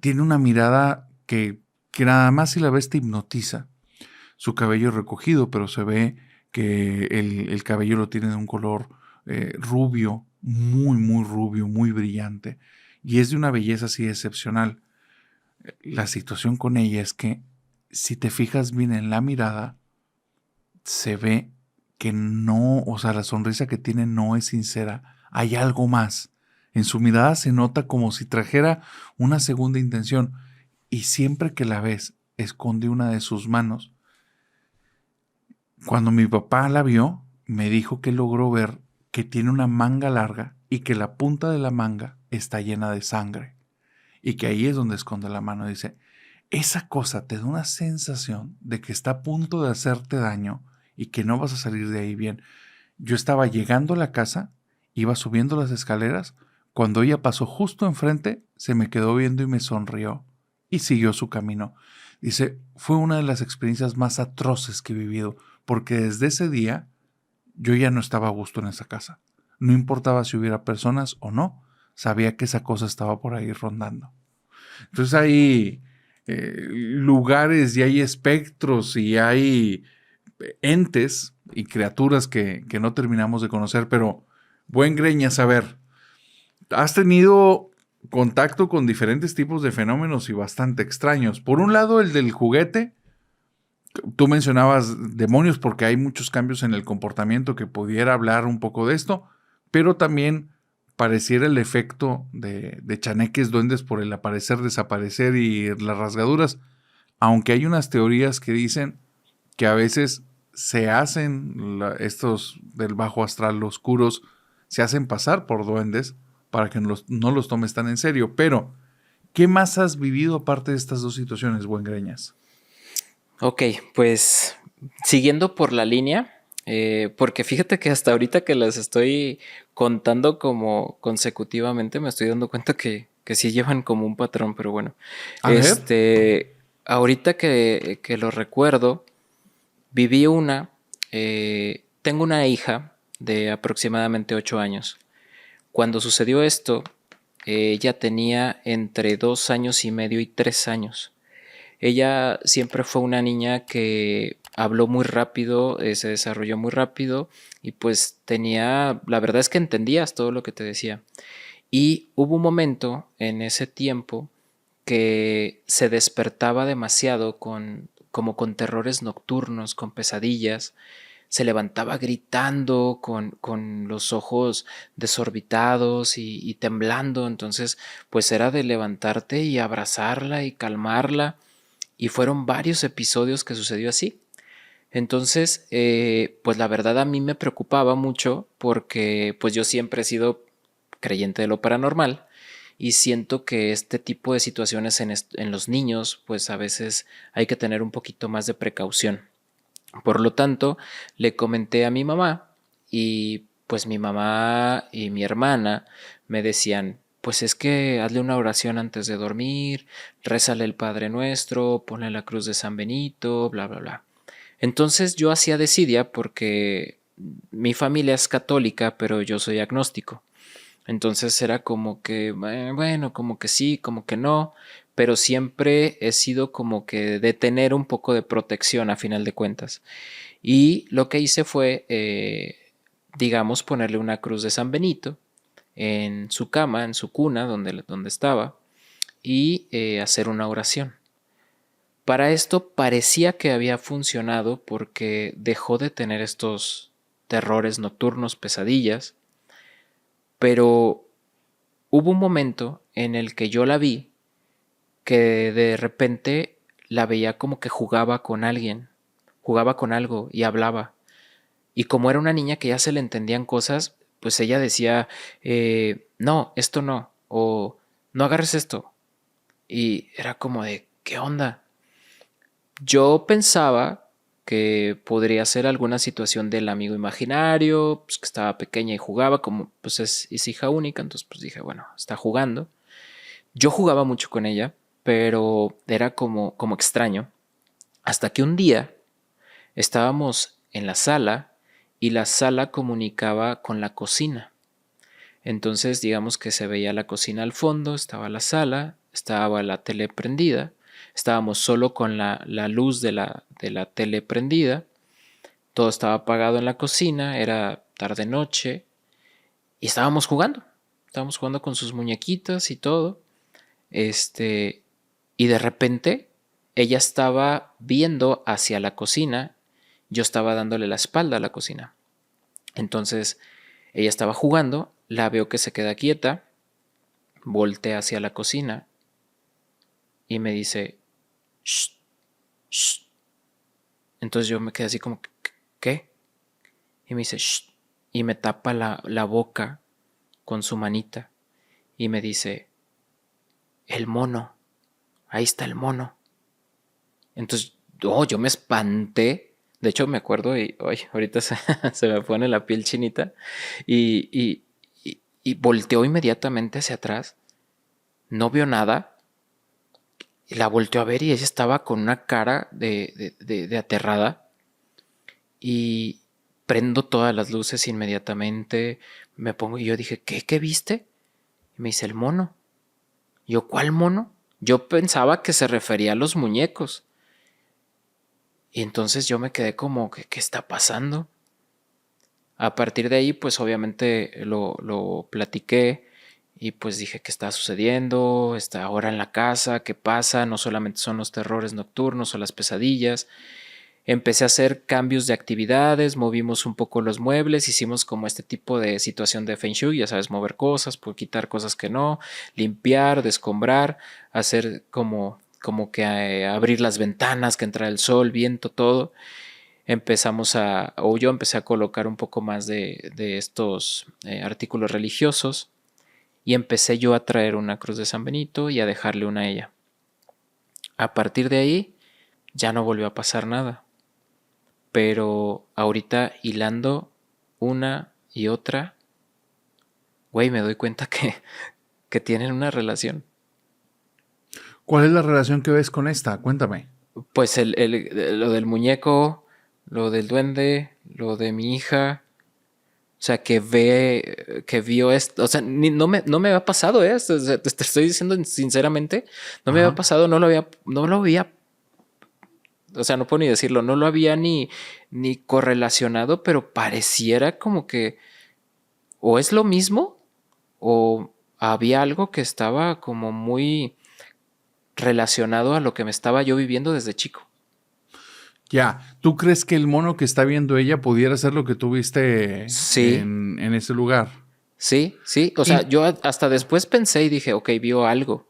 tiene una mirada que nada más si la ves te hipnotiza. Su cabello es recogido, pero se ve que el cabello lo tiene de un color rubio, muy, muy rubio, muy brillante, y es de una belleza así excepcional. La situación con ella es que si te fijas bien en la mirada, se ve que no, o sea, la sonrisa que tiene no es sincera. Hay algo más. En su mirada se nota como si trajera una segunda intención y siempre que la ves, esconde una de sus manos. Cuando mi papá la vio, me dijo que logró ver que tiene una manga larga y que la punta de la manga está llena de sangre y que ahí es donde esconde la mano. Dice, esa cosa te da una sensación de que está a punto de hacerte daño y que no vas a salir de ahí bien. Yo estaba llegando a la casa, iba subiendo las escaleras, cuando ella pasó justo enfrente, se me quedó viendo y me sonrió y siguió su camino. Dice, fue una de las experiencias más atroces que he vivido, porque desde ese día yo ya no estaba a gusto en esa casa. No importaba si hubiera personas o no, sabía que esa cosa estaba por ahí rondando. Entonces hay lugares y hay espectros y hay entes y criaturas que no terminamos de conocer, pero buen Greñas, a ver, has tenido contacto con diferentes tipos de fenómenos y bastante extraños. Por un lado, el del juguete, tú mencionabas demonios porque hay muchos cambios en el comportamiento que pudiera hablar un poco de esto, pero también pareciera el efecto de chaneques duendes por el aparecer, desaparecer y las rasgaduras, aunque hay unas teorías que dicen que a veces se hacen estos del bajo astral oscuros, se hacen pasar por duendes para que no los tomes tan en serio. Pero, ¿qué más has vivido aparte de estas dos situaciones, buen Greñas? Ok, pues siguiendo por la línea, porque fíjate que hasta ahorita que las estoy contando como consecutivamente, me estoy dando cuenta que sí llevan como un patrón, pero bueno. A ver. Ahorita que lo recuerdo, viví tengo una hija de aproximadamente 8 años. Cuando sucedió esto, ella tenía entre 2 años y medio y 3 años. Ella siempre fue una niña que habló muy rápido, se desarrolló muy rápido y pues la verdad es que entendías todo lo que te decía. Y hubo un momento en ese tiempo que se despertaba demasiado como con terrores nocturnos, con pesadillas, se levantaba gritando con los ojos desorbitados y temblando, entonces pues era de levantarte y abrazarla y calmarla, y fueron varios episodios que sucedió así. Entonces, pues la verdad a mí me preocupaba mucho porque pues yo siempre he sido creyente de lo paranormal y siento que este tipo de situaciones en los niños pues a veces hay que tener un poquito más de precaución. Por lo tanto, le comenté a mi mamá y pues mi mamá y mi hermana me decían, pues es que hazle una oración antes de dormir, rézale el Padre Nuestro, ponle la cruz de San Benito, bla, bla, bla. Entonces yo hacía desidia porque mi familia es católica, pero yo soy agnóstico. Entonces era como que, bueno, como que sí, como que no, pero siempre he sido como que de tener un poco de protección a final de cuentas. Y lo que hice fue, digamos, ponerle una cruz de San Benito en su cama, en su cuna, donde estaba, y hacer una oración. Para esto parecía que había funcionado porque dejó de tener estos terrores nocturnos, pesadillas, pero hubo un momento en el que yo la vi que de repente la veía como que jugaba con alguien, jugaba con algo y hablaba. Y como era una niña que ya se le entendían cosas, pues ella decía, no, esto no, o no agarres esto. Y era como de, ¿qué onda? Yo pensaba que podría ser alguna situación del amigo imaginario, pues que estaba pequeña y jugaba, como pues es hija única, entonces pues dije, bueno, está jugando. Yo jugaba mucho con ella, pero era como extraño. Hasta que un día estábamos en la sala y la sala comunicaba con la cocina. Entonces, digamos que se veía la cocina al fondo, estaba la sala, estaba la tele prendida, estábamos solo con la luz de la tele prendida, todo estaba apagado en la cocina, era tarde-noche y estábamos jugando con sus muñequitas y todo. Este, y de repente ella estaba viendo hacia la cocina, yo estaba dándole la espalda a la cocina. Entonces ella estaba jugando, la veo que se queda quieta, voltea hacia la cocina y me dice, shh, shh. Entonces yo me quedé así como, ¿qué? Y me dice, shh, y me tapa la boca con su manita y me dice, el mono, ahí está el mono. Entonces, oh, yo me espanté. De hecho, me acuerdo y ahorita se me pone la piel chinita. Y volteó inmediatamente hacia atrás. No vio nada. Y la volteó a ver y ella estaba con una cara de aterrada. Y prendo todas las luces inmediatamente. Me pongo y yo dije, ¿qué viste? Y me dice, el mono. Yo, ¿cuál mono? Yo pensaba que se refería a los muñecos. Y entonces yo me quedé como, ¿qué está pasando? A partir de ahí, pues obviamente lo platiqué y pues dije qué está sucediendo, está ahora en la casa, qué pasa, no solamente son los terrores nocturnos o las pesadillas. Empecé a hacer cambios de actividades, movimos un poco los muebles, hicimos como este tipo de situación de Feng Shui, ya sabes, mover cosas, por quitar cosas que no, limpiar, descombrar, hacer como que abrir las ventanas, que entrara el sol, viento, todo. O yo empecé a colocar un poco más de estos artículos religiosos y empecé yo a traer una cruz de San Benito y a dejarle una a ella. A partir de ahí ya no volvió a pasar nada, pero ahorita hilando una y otra, güey, me doy cuenta que tienen una relación. ¿Cuál es la relación que ves con esta? Cuéntame. Pues lo del muñeco, lo del duende, lo de mi hija. O sea, que vio esto. O sea, no me había pasado esto. O sea, te estoy diciendo sinceramente, no me había Ajá. pasado, no lo había, o sea, no puedo ni decirlo, no lo había ni correlacionado, pero pareciera como que o es lo mismo o había algo que estaba como muy relacionado a lo que me estaba yo viviendo desde chico. Ya, ¿tú crees que el mono que está viendo ella pudiera ser lo que tú viste Sí, en ese lugar? sí, sí. O sea, Y, yo hasta después pensé y dije, ok, vio algo.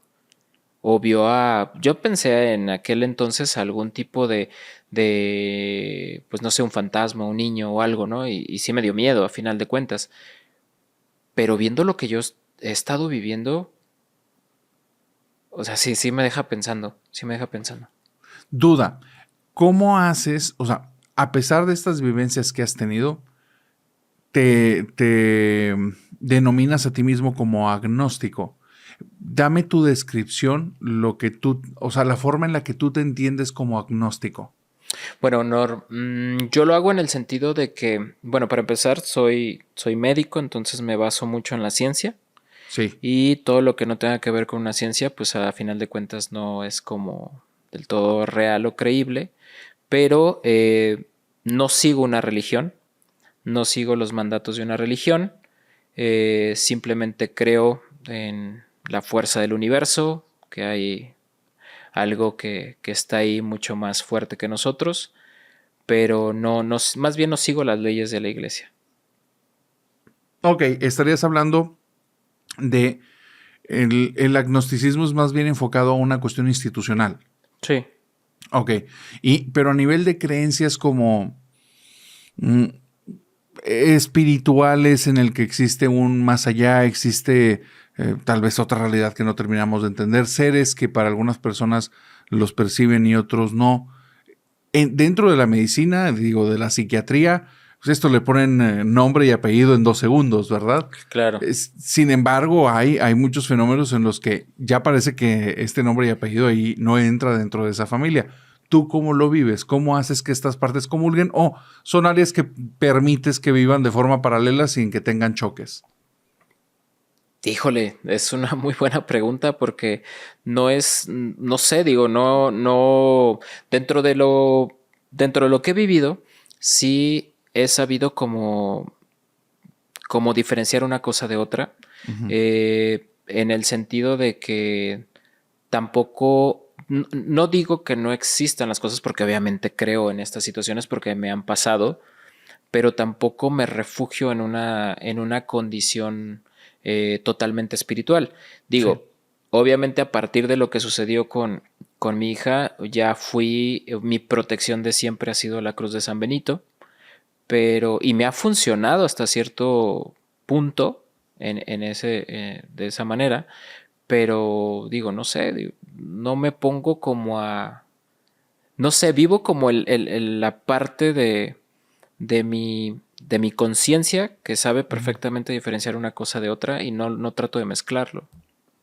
O vio a... Yo pensé en aquel entonces algún tipo pues no sé, un fantasma, un niño o algo, ¿no? Y sí me dio miedo a final de cuentas. Pero viendo lo que yo he estado viviendo, o sea, sí, sí me deja pensando, sí me deja pensando. duda, ¿cómo haces, o sea, a pesar de estas vivencias que has tenido, te denominas a ti mismo como agnóstico? Dame tu descripción, lo que tú, o sea, la forma en la que tú te entiendes como agnóstico. Bueno, yo lo hago en el sentido de que, bueno, para empezar, soy médico, entonces me baso mucho en la ciencia. Sí, Y todo lo que no tenga que ver con una ciencia, pues a final de cuentas no es como del todo real o creíble, pero no sigo una religión, no sigo los mandatos de una religión, simplemente creo en la fuerza del universo, que hay algo que está ahí mucho más fuerte que nosotros, pero más bien no sigo las leyes de la iglesia. ok, estarías hablando de el agnosticismo es más bien enfocado a una cuestión institucional. Sí, Ok, pero a nivel de creencias como mm, espirituales en el que existe un más allá, existe tal vez otra realidad que no terminamos de entender, seres que para algunas personas los perciben y otros no. Dentro de la medicina, digo, de la psiquiatría, pues esto le ponen nombre y apellido en 2 segundos, ¿verdad? claro. Sin embargo, hay muchos fenómenos en los que ya parece que este nombre y apellido ahí no entra dentro de esa familia. ¿Tú cómo lo vives? ¿Cómo haces que estas partes comulguen? ¿O son áreas que permites que vivan de forma paralela sin que tengan choques? Híjole, es una muy buena pregunta porque no sé, digo, no, dentro de lo que he vivido, sí he sabido como diferenciar una cosa de otra, Ujú. en el sentido de que tampoco, no digo que no existan las cosas porque obviamente creo en estas situaciones porque me han pasado, pero tampoco me refugio en una condición totalmente espiritual. Sí. Digo, obviamente a partir de lo que sucedió con mi hija, mi protección de siempre ha sido la Cruz de San Benito, y me ha funcionado hasta cierto punto de esa manera, pero digo, no sé, no me pongo como no sé, vivo como la parte de mi conciencia que sabe Ujú. perfectamente diferenciar una cosa de otra y no trato de mezclarlo.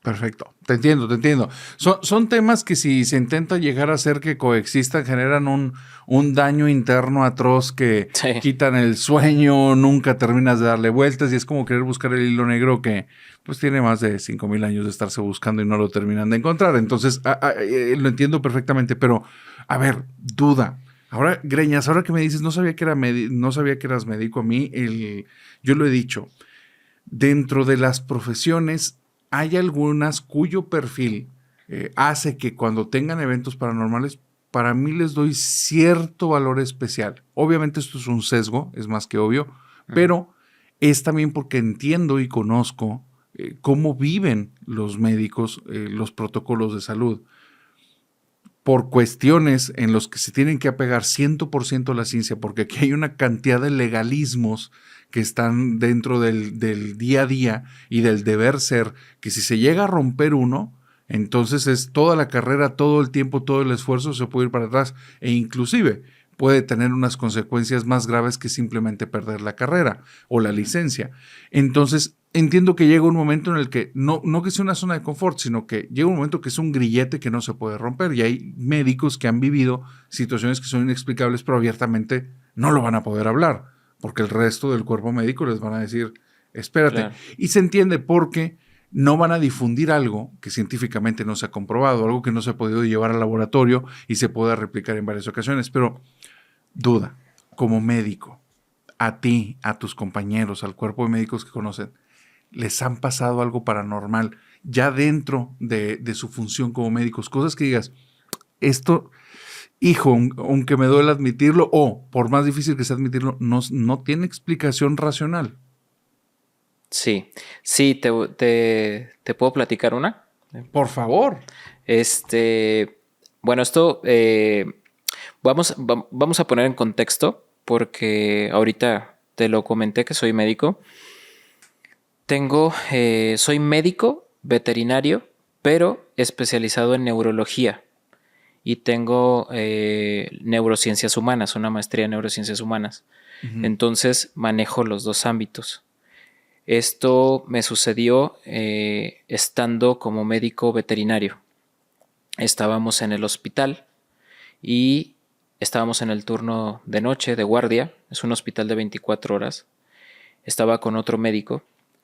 Perfecto, te entiendo, te entiendo. Son temas que si se intenta llegar a hacer que coexistan, generan un daño interno atroz que Sí, quitan el sueño, nunca terminas de darle vueltas y es como querer buscar el hilo negro que pues tiene más de 5,000 años de estarse buscando y no lo terminan de encontrar. Entonces, lo entiendo perfectamente, pero a ver, duda. Ahora, Greñas, ahora que me dices, no sabía que eras médico, a mí yo lo he dicho, dentro de las profesiones hay algunas cuyo perfil hace que cuando tengan eventos paranormales, para mí les doy cierto valor especial. Obviamente esto es un sesgo, es más que obvio, ujú, pero es también porque entiendo y conozco cómo viven los médicos los protocolos de salud por cuestiones en los que se tienen que apegar 100% a la ciencia, porque aquí hay una cantidad de legalismos que están dentro del día a día y del deber ser, que si se llega a romper uno, entonces es toda la carrera, todo el tiempo, todo el esfuerzo se puede ir para atrás. E inclusive puede tener unas consecuencias más graves que simplemente perder la carrera o la licencia. Entonces, entiendo que llega un momento en el que no que sea una zona de confort, sino que llega un momento que es un grillete que no se puede romper. Y hay médicos que han vivido situaciones que son inexplicables, pero abiertamente no lo van a poder hablar, porque el resto del cuerpo médico les van a decir, espérate. Claro. Y se entiende porque no van a difundir algo que científicamente no se ha comprobado, algo que no se ha podido llevar al laboratorio y se pueda replicar en varias ocasiones. Pero duda, como médico, a ti, a tus compañeros, al cuerpo de médicos que conocen, ¿les han pasado algo paranormal ya dentro de su función como médicos? Cosas que digas, esto, hijo, aunque me duele admitirlo, o por más difícil que sea admitirlo, no tiene explicación racional. Sí, sí, te puedo platicar una. Por favor. Bueno, esto vamos a poner en contexto porque ahorita te lo comenté que soy médico. Soy médico veterinario, pero especializado en neurología y tengo neurociencias humanas, una maestría en neurociencias humanas. Uh-huh. Entonces manejo los dos ámbitos. Esto me sucedió estando como médico veterinario. Estábamos en el hospital y estábamos en el turno de noche, de guardia. Es un hospital de 24 horas. Estaba con otro médico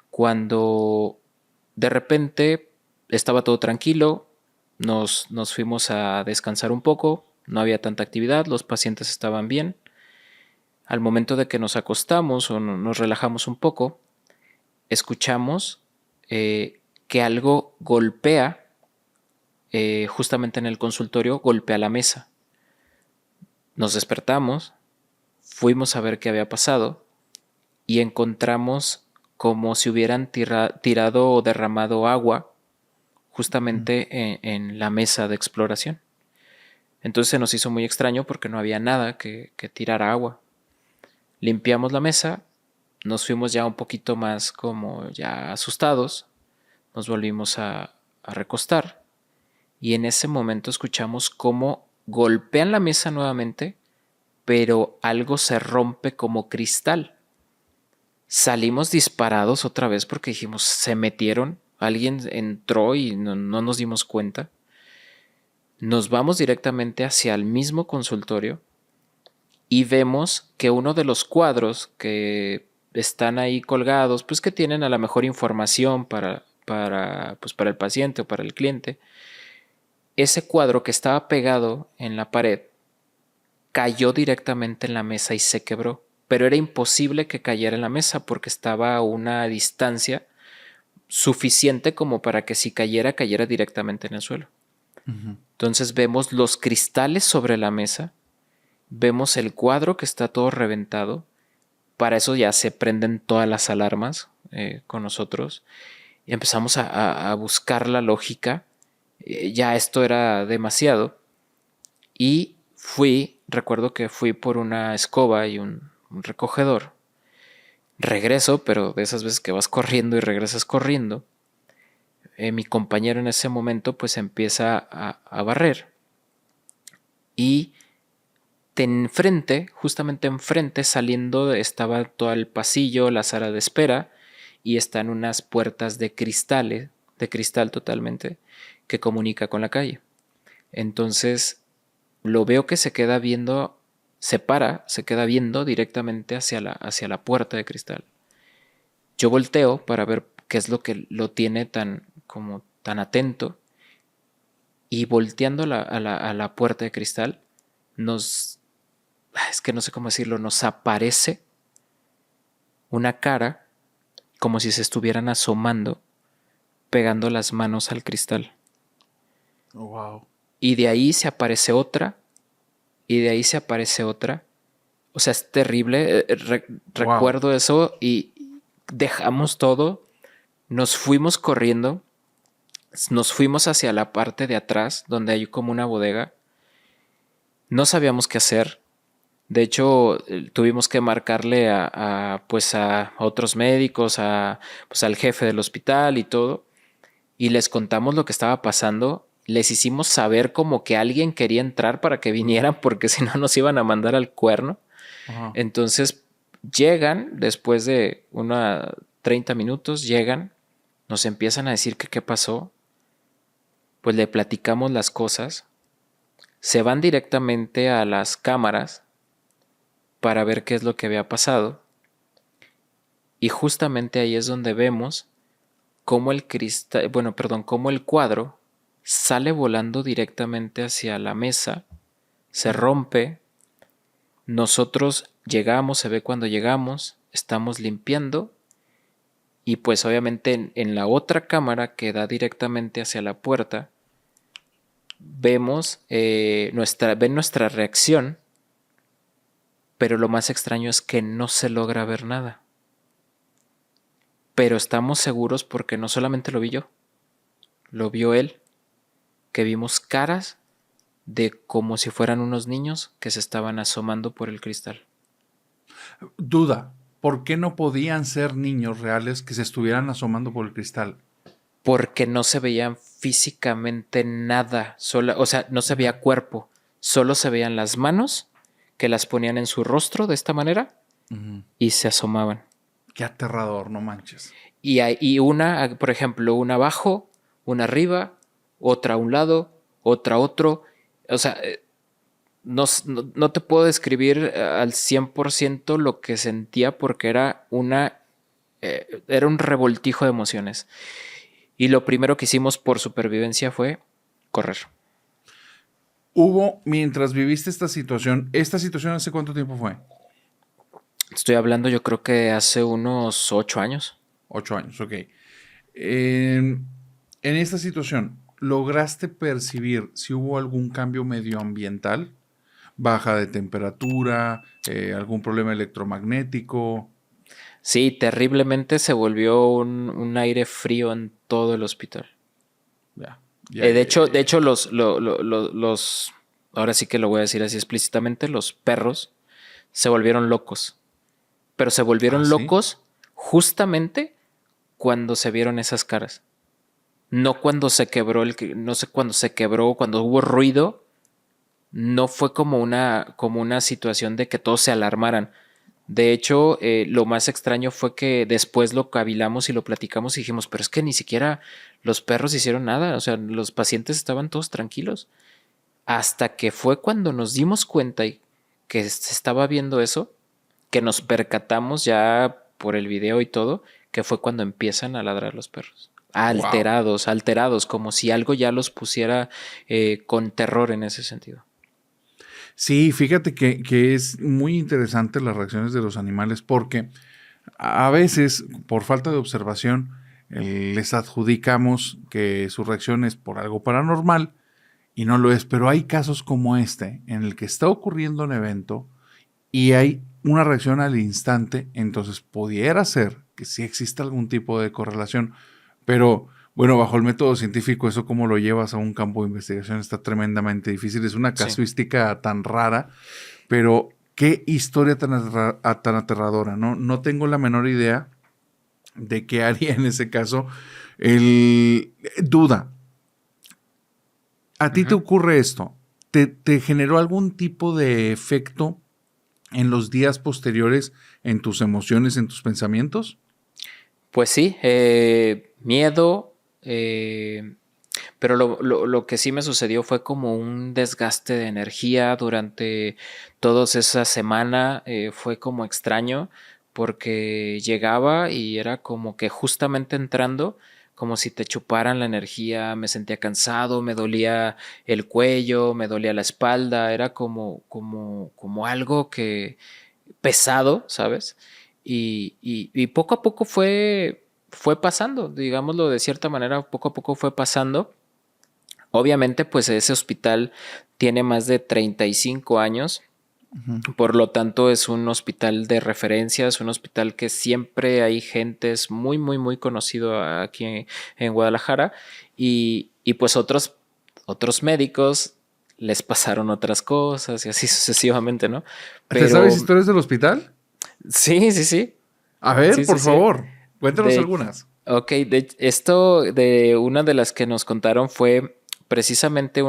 cuando de repente estaba todo tranquilo. Nos fuimos a descansar un poco. No había tanta actividad. Los pacientes estaban bien. Al momento de que nos acostamos o nos relajamos un poco, escuchamos que algo golpea justamente en el consultorio, golpea la mesa. Nos despertamos, fuimos a ver qué había pasado y encontramos como si hubieran tirado o derramado agua justamente en la mesa de exploración. Entonces se nos hizo muy extraño porque no había nada que tirara agua. Limpiamos la mesa. Nos fuimos ya un poquito más como ya asustados, nos volvimos a recostar y en ese momento escuchamos cómo golpean la mesa nuevamente, pero algo se rompe como cristal. Salimos disparados otra vez porque dijimos, se metieron, alguien entró y no nos dimos cuenta. Nos vamos directamente hacia el mismo consultorio y vemos que uno de los cuadros que están ahí colgados, pues que tienen a la mejor información para el paciente o para el cliente. Ese cuadro que estaba pegado en la pared cayó directamente en la mesa y se quebró. Pero era imposible que cayera en la mesa porque estaba a una distancia suficiente como para que si cayera directamente en el suelo. Uh-huh. Entonces vemos los cristales sobre la mesa, vemos el cuadro que está todo reventado. Para eso ya se prenden todas las alarmas con nosotros y empezamos a buscar la lógica. Ya esto era demasiado y recuerdo que fui por una escoba y un recogedor. Regreso, pero de esas veces que vas corriendo y regresas corriendo. Mi compañero en ese momento pues empieza a barrer y justamente enfrente, saliendo, estaba todo el pasillo, la sala de espera, y están unas puertas de cristal totalmente, que comunica con la calle. Entonces, lo veo que se queda viendo, se queda viendo directamente hacia la puerta de cristal. Yo volteo para ver qué es lo que lo tiene tan atento, y volteando a la puerta de cristal, es que no sé cómo decirlo, nos aparece una cara como si se estuvieran asomando, pegando las manos al cristal. Oh, wow. Y de ahí se aparece otra, y de ahí se aparece otra. O sea, es terrible. Recuerdo eso y dejamos todo, nos fuimos corriendo, nos fuimos hacia la parte de atrás, donde hay como una bodega. No sabíamos qué hacer. De hecho, tuvimos que marcarle a otros médicos, al jefe del hospital y todo. Y les contamos lo que estaba pasando. les hicimos saber como que alguien quería entrar para que vinieran porque si no nos iban a mandar al cuerno. Ajá. Entonces llegan, después de 30 minutos, llegan, nos empiezan a decir que qué pasó, pues le platicamos las cosas, se van directamente a las cámaras para ver qué es lo que había pasado y justamente ahí es donde vemos cómo el cristal, bueno, perdón, cómo el cuadro sale volando directamente hacia la mesa, se rompe, nosotros llegamos, se ve cuando llegamos, estamos limpiando y pues obviamente en la otra cámara que da directamente hacia la puerta, vemos ven nuestra reacción, pero lo más extraño es que no se logra ver nada. Pero estamos seguros porque no solamente lo vi yo, lo vio él, que vimos caras de como si fueran unos niños que se estaban asomando por el cristal. Duda, ¿por qué no podían ser niños reales que se estuvieran asomando por el cristal? Porque no se veían físicamente nada, o sea, no se veía cuerpo, solo se veían las manos que las ponían en su rostro de esta manera y se asomaban. Qué aterrador, no manches. Y una, por ejemplo, una abajo, una arriba, otra a un lado, otra a otro. O sea, no te puedo describir al 100% lo que sentía porque era era un revoltijo de emociones. Y lo primero que hicimos por supervivencia fue correr. Mientras viviste esta situación ¿hace cuánto tiempo fue? Estoy hablando yo creo que hace unos 8 años. 8 años, ok. En esta situación, ¿lograste percibir si hubo algún cambio medioambiental? ¿Baja de temperatura? ¿Algún problema electromagnético? Sí, terriblemente se volvió un aire frío en todo el hospital. Ya, De hecho ahora sí que lo voy a decir así explícitamente, los perros se volvieron locos. Pero se volvieron ¿sí? locos justamente cuando se vieron esas caras. No cuando se quebró no sé cuando se quebró, cuando hubo ruido, no fue como una situación de que todos se alarmaran. De hecho, lo más extraño fue que después lo cavilamos y lo platicamos y dijimos, pero es que ni siquiera los perros hicieron nada, o sea, los pacientes estaban todos tranquilos. Hasta que fue cuando nos dimos cuenta y que se estaba viendo eso, que nos percatamos ya por el video y todo, que fue cuando empiezan a ladrar los perros. Alterados, wow. Alterados, como si algo ya los pusiera con terror en ese sentido. Sí, fíjate que es muy interesante las reacciones de los animales porque a veces, por falta de observación, les adjudicamos que su reacción es por algo paranormal y no lo es, pero hay casos como este en el que está ocurriendo un evento y hay una reacción al instante, entonces pudiera ser que sí exista algún tipo de correlación, pero bueno, bajo el método científico, eso cómo lo llevas a un campo de investigación está tremendamente difícil. Es una casuística tan rara, pero qué historia tan aterradora, ¿no? No tengo la menor idea de qué haría en ese caso. Duda. ¿A ti te ocurre esto? ¿Te generó algún tipo de efecto en los días posteriores en tus emociones, en tus pensamientos? Pues sí, miedo. Pero lo que sí me sucedió fue como un desgaste de energía durante toda esa semana. Fue como extraño porque llegaba y era como que justamente entrando, como si te chuparan la energía, me sentía cansado, me dolía el cuello, me dolía la espalda, era como algo que pesado, ¿sabes? Y poco a poco fue pasando, digámoslo de cierta manera, poco a poco fue pasando. Obviamente, pues ese hospital tiene más de 35 años, por lo tanto es un hospital de referencia, es un hospital que siempre hay gente, es muy, muy, muy conocido aquí en Guadalajara y pues otros médicos les pasaron otras cosas y así sucesivamente, ¿no? Pero, ¿te sabes historias del hospital? Sí, sí, sí. A ver, sí, por favor, cuéntanos algunas. Ok, de una de las que nos contaron fue precisamente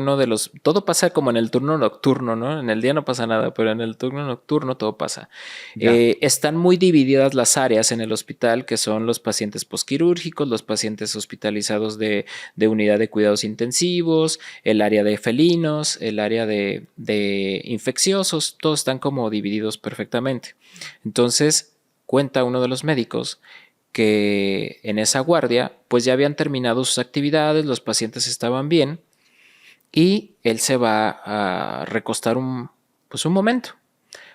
todo pasa como en el turno nocturno, ¿no? En el día no pasa nada, pero en el turno nocturno todo pasa. Están muy divididas las áreas en el hospital, que son los pacientes posquirúrgicos, los pacientes hospitalizados de unidad de cuidados intensivos, el área de felinos, el área de infecciosos, todos están como divididos perfectamente. Entonces, cuenta uno de los médicos que en esa guardia pues ya habían terminado sus actividades, los pacientes estaban bien y él se va a recostar un momento.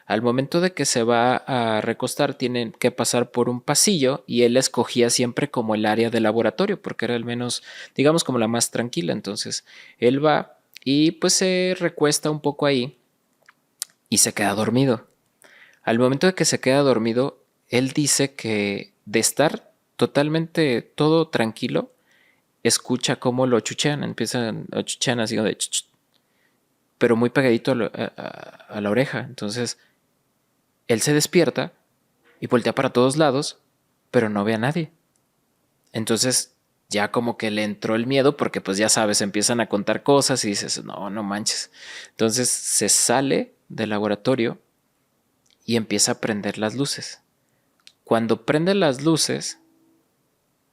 Al momento de que se va a recostar tienen que pasar por un pasillo y él escogía siempre como el área de laboratorio porque era el menos, digamos, como la más tranquila. Entonces él va y pues se recuesta un poco ahí y se queda dormido. Al momento de que se queda dormido, él dice que de estar totalmente todo tranquilo, escucha cómo lo chuchean, empiezan a chuchean así de pero muy pegadito a la oreja. Entonces, él se despierta y voltea para todos lados, pero no ve a nadie. Entonces, ya como que le entró el miedo porque pues ya sabes, empiezan a contar cosas y dices, no, no manches. Entonces, se sale del laboratorio y empieza a prender las luces. Cuando prende las luces,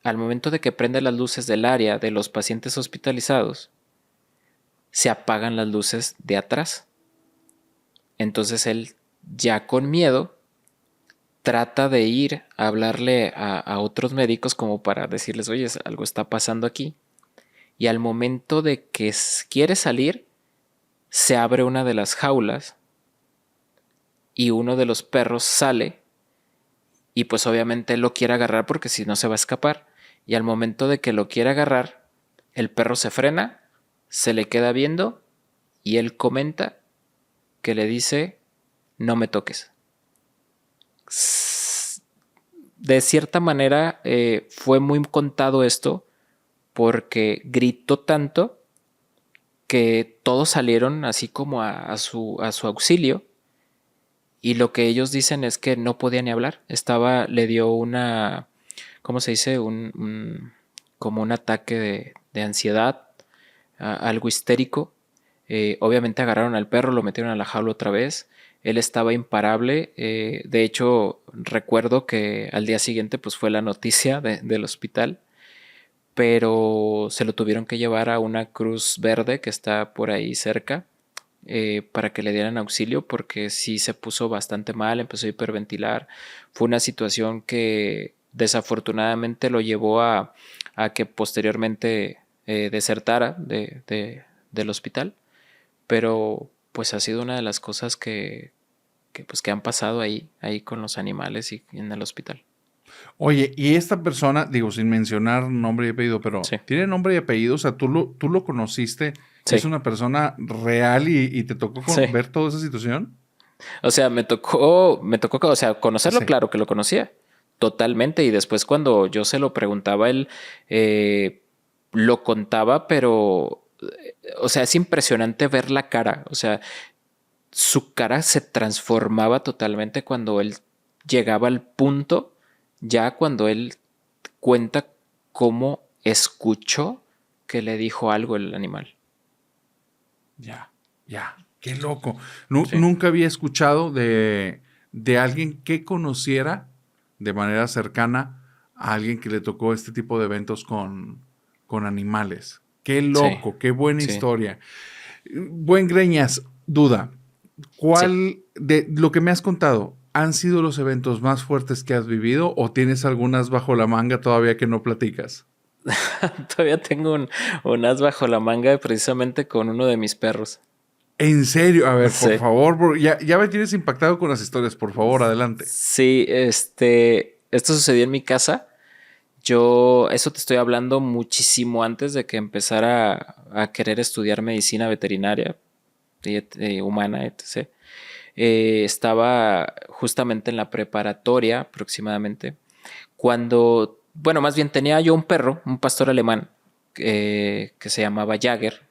al momento de que prende las luces del área de los pacientes hospitalizados, se apagan las luces de atrás. Entonces él, ya con miedo, trata de ir a hablarle a otros médicos como para decirles, oye, algo está pasando aquí. Y al momento de que quiere salir, se abre una de las jaulas y uno de los perros sale y pues obviamente él lo quiere agarrar porque si no se va a escapar. Y al momento de que lo quiere agarrar, el perro se frena, se le queda viendo y él comenta que le dice, no me toques. De cierta manera fue muy contado esto porque gritó tanto que todos salieron así como a su auxilio y lo que ellos dicen es que no podía ni hablar. Le dio una, ¿cómo se dice? Como un ataque de ansiedad, algo histérico. Obviamente agarraron al perro, lo metieron a la jaula otra vez. Él estaba imparable. De hecho, recuerdo que al día siguiente pues fue la noticia del hospital, pero se lo tuvieron que llevar a una Cruz Verde que está por ahí cerca para que le dieran auxilio porque sí se puso bastante mal, empezó a hiperventilar. Fue una situación que desafortunadamente lo llevó a que posteriormente desertara del hospital, pero pues ha sido una de las cosas que han pasado ahí con los animales y en el hospital. Oye, y esta persona, digo, sin mencionar nombre y apellido, pero Sí. ¿tiene nombre y apellido? O sea, ¿tú lo conociste? Sí. ¿Es una persona real y te tocó Sí. ver toda esa situación? O sea, me tocó, o sea, conocerlo, Sí. claro que lo conocía, totalmente. Y después cuando yo se lo preguntaba, él lo contaba, pero, o sea, es impresionante ver la cara. O sea, su cara se transformaba totalmente cuando él llegaba al punto, ya cuando él cuenta cómo escuchó que le dijo algo el animal. Ya. Qué loco. Sí. Nunca había escuchado de alguien que conociera de manera cercana a alguien que le tocó este tipo de eventos con animales. Qué loco, Sí. qué buena Sí. historia. Buen Greñas, duda. ¿Cuál de lo que me has contado han sido los eventos más fuertes que has vivido o tienes algunas bajo la manga todavía que no platicas? Todavía tengo un as bajo la manga precisamente con uno de mis perros. ¿En serio? A ver, por Sí. favor, ya me tienes impactado con las historias, por favor, adelante. Sí, esto sucedió en mi casa. Eso te estoy hablando muchísimo antes de que empezara a querer estudiar medicina veterinaria, humana, etc. Estaba justamente en la preparatoria aproximadamente, bueno, más bien tenía yo un perro, un pastor alemán, que se llamaba Jagger,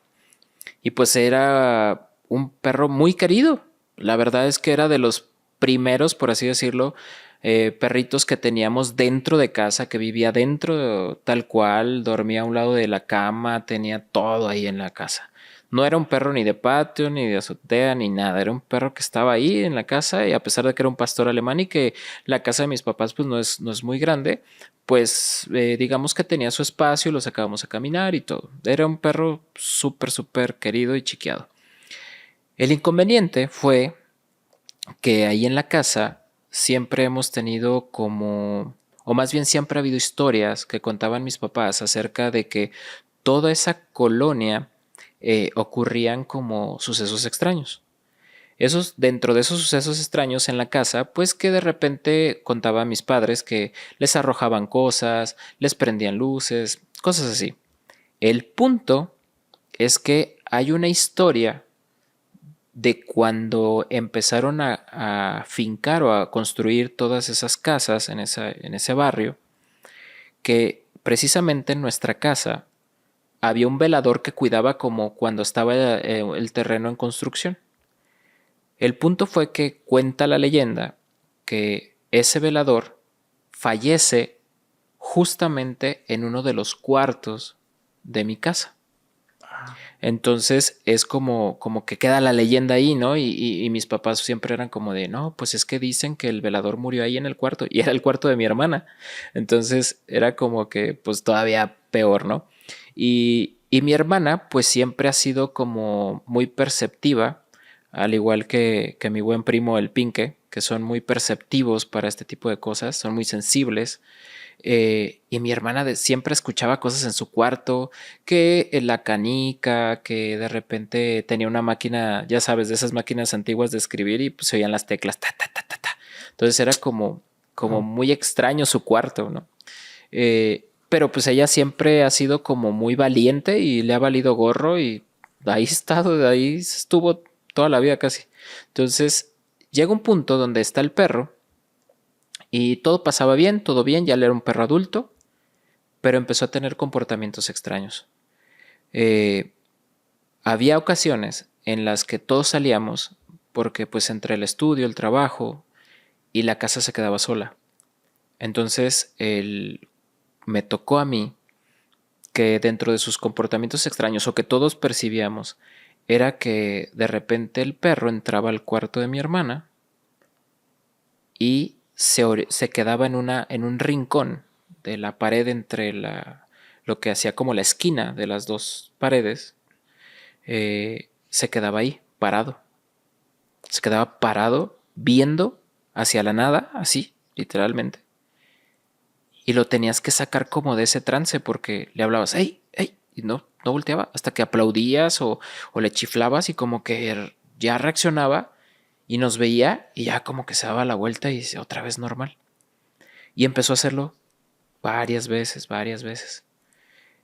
y pues era un perro muy querido. La verdad es que era de los primeros, por así decirlo, perritos que teníamos dentro de casa, que vivía dentro tal cual, dormía a un lado de la cama, tenía todo ahí en la casa. No era un perro ni de patio, ni de azotea, ni nada. Era un perro que estaba ahí en la casa y a pesar de que era un pastor alemán y que la casa de mis papás pues no es muy grande, pues digamos que tenía su espacio, lo sacábamos a caminar y todo. Era un perro súper, súper querido y chiqueado. El inconveniente fue que ahí en la casa siempre hemos tenido como, o más bien siempre ha habido historias que contaban mis papás acerca de que toda esa colonia ocurrían como sucesos extraños. Dentro de esos sucesos extraños en la casa, pues que de repente contaba a mis padres que les arrojaban cosas, les prendían luces, cosas así. El punto es que hay una historia de cuando empezaron a fincar o a construir todas esas casas en ese barrio, que precisamente en nuestra casa había un velador que cuidaba como cuando estaba el terreno en construcción. El punto fue que cuenta la leyenda que ese velador fallece justamente en uno de los cuartos de mi casa. Entonces es como que queda la leyenda ahí, ¿no? Y mis papás siempre eran como de, no, pues es que dicen que el velador murió ahí en el cuarto y era el cuarto de mi hermana. Entonces era como que pues todavía peor, ¿no? Y mi hermana pues siempre ha sido como muy perceptiva, al igual que mi buen primo el Pinque, que son muy perceptivos para este tipo de cosas, son muy sensibles. Y mi hermana siempre escuchaba cosas en su cuarto, que la canica, que de repente tenía una máquina, ya sabes, de esas máquinas antiguas de escribir y pues se oían las teclas, ta, ta, ta, ta, ta. Entonces era como muy extraño su cuarto, ¿no? Pero pues ella siempre ha sido como muy valiente y le ha valido gorro y ahí estuvo toda la vida casi. Entonces llega un punto donde está el perro y todo pasaba bien, todo bien, ya era un perro adulto, pero empezó a tener comportamientos extraños. Eh, Había ocasiones en las que todos salíamos porque pues entre el estudio, el trabajo y la casa se quedaba sola. Entonces me tocó a mí que dentro de sus comportamientos extraños o que todos percibíamos era que de repente el perro entraba al cuarto de mi hermana y se quedaba en un rincón de la pared entre lo que hacía como la esquina de las dos paredes, se quedaba ahí, parado. Se quedaba parado viendo hacia la nada, así, literalmente. Y lo tenías que sacar como de ese trance porque le hablabas, ¡hey, hey! Y no volteaba hasta que aplaudías o le chiflabas y como que ya reaccionaba y nos veía y ya como que se daba la vuelta y otra vez normal. Y empezó a hacerlo varias veces, varias veces.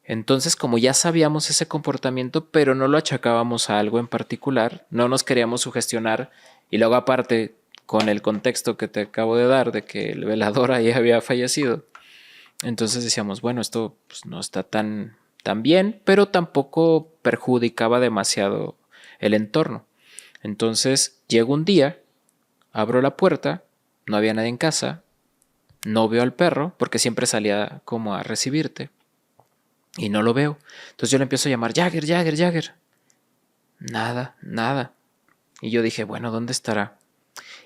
Entonces, como ya sabíamos ese comportamiento, pero no lo achacábamos a algo en particular, no nos queríamos sugestionar y luego aparte, con el contexto que te acabo de dar de que el velador ahí había fallecido, entonces decíamos, bueno, esto pues, no está tan bien, pero tampoco perjudicaba demasiado el entorno. Entonces, llegó un día, abro la puerta, no había nadie en casa, no veo al perro, porque siempre salía como a recibirte, y no lo veo. Entonces yo le empiezo a llamar, Jagger, Jagger, Jagger. Nada, nada. Y yo dije, bueno, ¿dónde estará?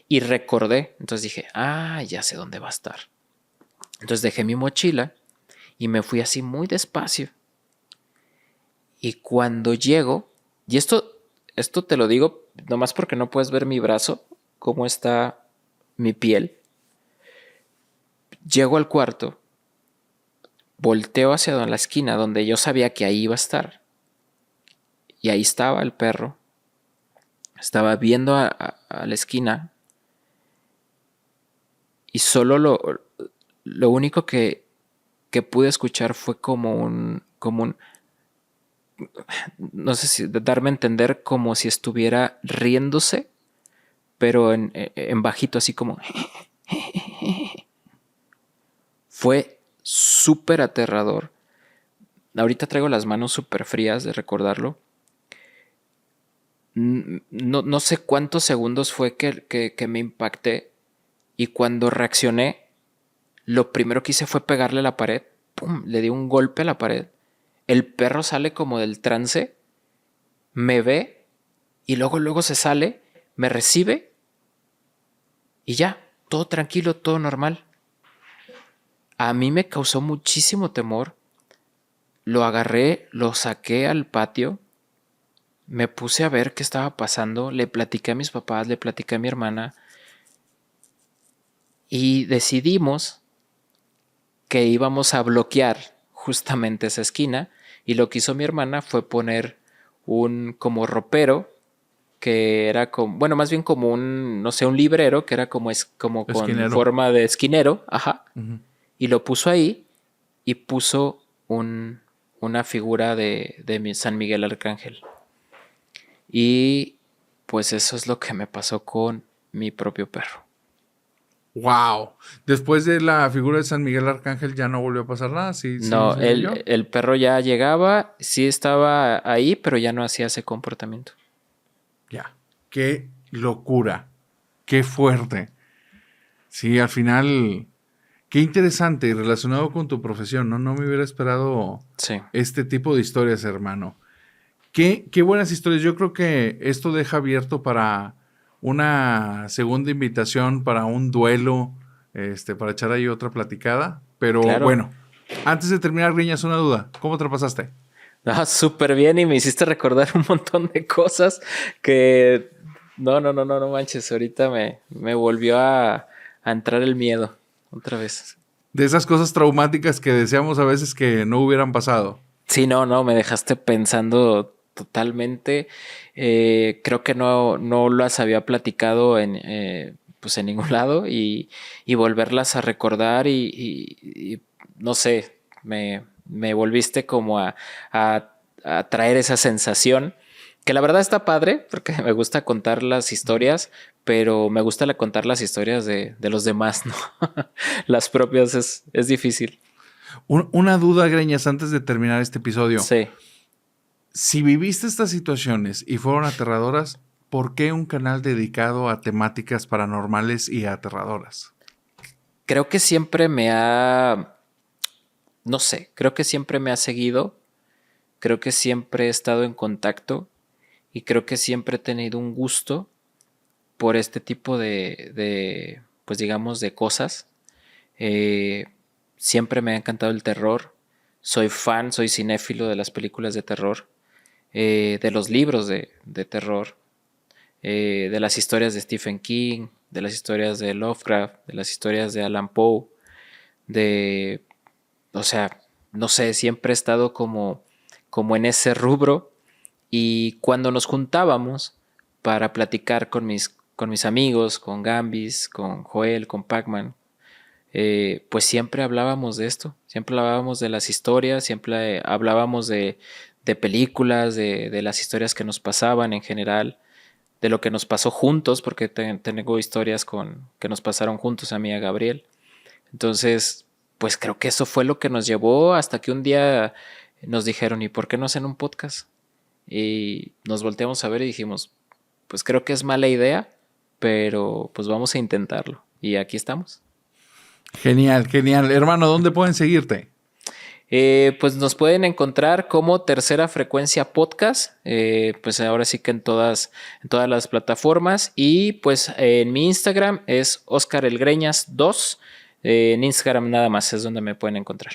Y recordé, entonces dije, ya sé dónde va a estar. Entonces dejé mi mochila y me fui así muy despacio. Y cuando llego, y esto te lo digo nomás porque no puedes ver mi brazo, cómo está mi piel. Llego al cuarto, volteo hacia la esquina donde yo sabía que ahí iba a estar. Y ahí estaba el perro. Estaba viendo a la esquina. Y solo lo único que pude escuchar fue no sé si darme a entender como si estuviera riéndose, pero en bajito, así como. Fue súper aterrador. Ahorita traigo las manos súper frías de recordarlo. no sé cuántos segundos fue que me impacté y cuando reaccioné, lo primero que hice fue pegarle a la pared. ¡Pum! Le di un golpe a la pared. El perro sale como del trance, me ve y luego se sale, me recibe y ya, todo tranquilo, todo normal. A mí me causó muchísimo temor. Lo agarré, lo saqué al patio, me puse a ver qué estaba pasando, le platiqué a mis papás, le platiqué a mi hermana y decidimos que íbamos a bloquear justamente esa esquina y lo que hizo mi hermana fue poner un como ropero que era como, bueno, más bien como un, no sé, un librero que era como con Esquinero. forma de esquinero, ajá, Uh-huh. y lo puso ahí y puso una figura de San Miguel Arcángel. Y pues eso es lo que me pasó con mi propio perro. Wow. Después de la figura de San Miguel Arcángel ya no volvió a pasar nada. Sí, No, se leyó. el perro ya llegaba, sí estaba ahí, pero ya no hacía ese comportamiento. Ya. Qué locura. Qué fuerte. Sí, al final, qué interesante y relacionado con tu profesión, ¿no? No me hubiera esperado Sí. este tipo de historias, hermano. Qué buenas historias. Yo creo que esto deja abierto para una segunda invitación, para un duelo, para echar ahí otra platicada. Pero Claro. bueno, antes de terminar, Griñas, una duda. ¿Cómo te la pasaste? Ah, súper bien y me hiciste recordar un montón de cosas que no manches, ahorita me volvió a entrar el miedo otra vez. De esas cosas traumáticas que deseamos a veces que no hubieran pasado. Sí, no, me dejaste pensando totalmente. Creo que no las había platicado pues en ningún lado y volverlas a recordar y no sé, me volviste como a traer esa sensación que la verdad está padre porque me gusta contar las historias, pero me gusta contar las historias de los demás, ¿no? Las propias es difícil. Una duda, Greñas, antes de terminar este episodio. Sí. Si viviste estas situaciones y fueron aterradoras, ¿por qué un canal dedicado a temáticas paranormales y aterradoras? Creo que no sé, creo que siempre me ha seguido, creo que siempre he estado en contacto y creo que siempre he tenido un gusto por este tipo pues digamos, de cosas. Eh, Siempre me ha encantado el terror, soy fan, soy cinéfilo de las películas de terror, de los libros de terror, de las historias de Stephen King, de las historias de Lovecraft, de las historias de Alan Poe, de, o sea, no sé, siempre he estado como en ese rubro y cuando nos juntábamos para platicar con mis amigos, con Gambis, con Joel, con Pacman, pues siempre hablábamos de esto, siempre hablábamos de las historias, siempre hablábamos de películas, de las historias que nos pasaban en general, de lo que nos pasó juntos, porque tengo historias que nos pasaron juntos a mí y a Gabriel. Entonces, pues creo que eso fue lo que nos llevó hasta que un día nos dijeron, ¿y por qué no hacen un podcast? Y nos volteamos a ver y dijimos, pues creo que es mala idea, pero pues vamos a intentarlo. Y aquí estamos. Genial, genial. Hermano, ¿dónde pueden seguirte? Pues nos pueden encontrar como Tercera Frecuencia Podcast, pues ahora sí que en todas las plataformas y pues en mi Instagram es Oscar El Greñas 2, en Instagram nada más es donde me pueden encontrar.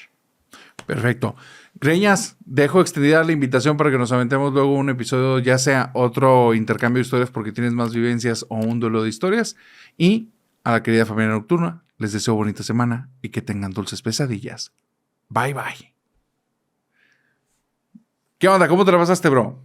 Perfecto. Greñas, dejo extendida la invitación para que nos aventemos luego un episodio, ya sea otro intercambio de historias porque tienes más vivencias o un duelo de historias. Y a la querida familia nocturna, les deseo bonita semana y que tengan dulces pesadillas. Bye, bye. ¿Qué onda? ¿Cómo te la pasaste, bro?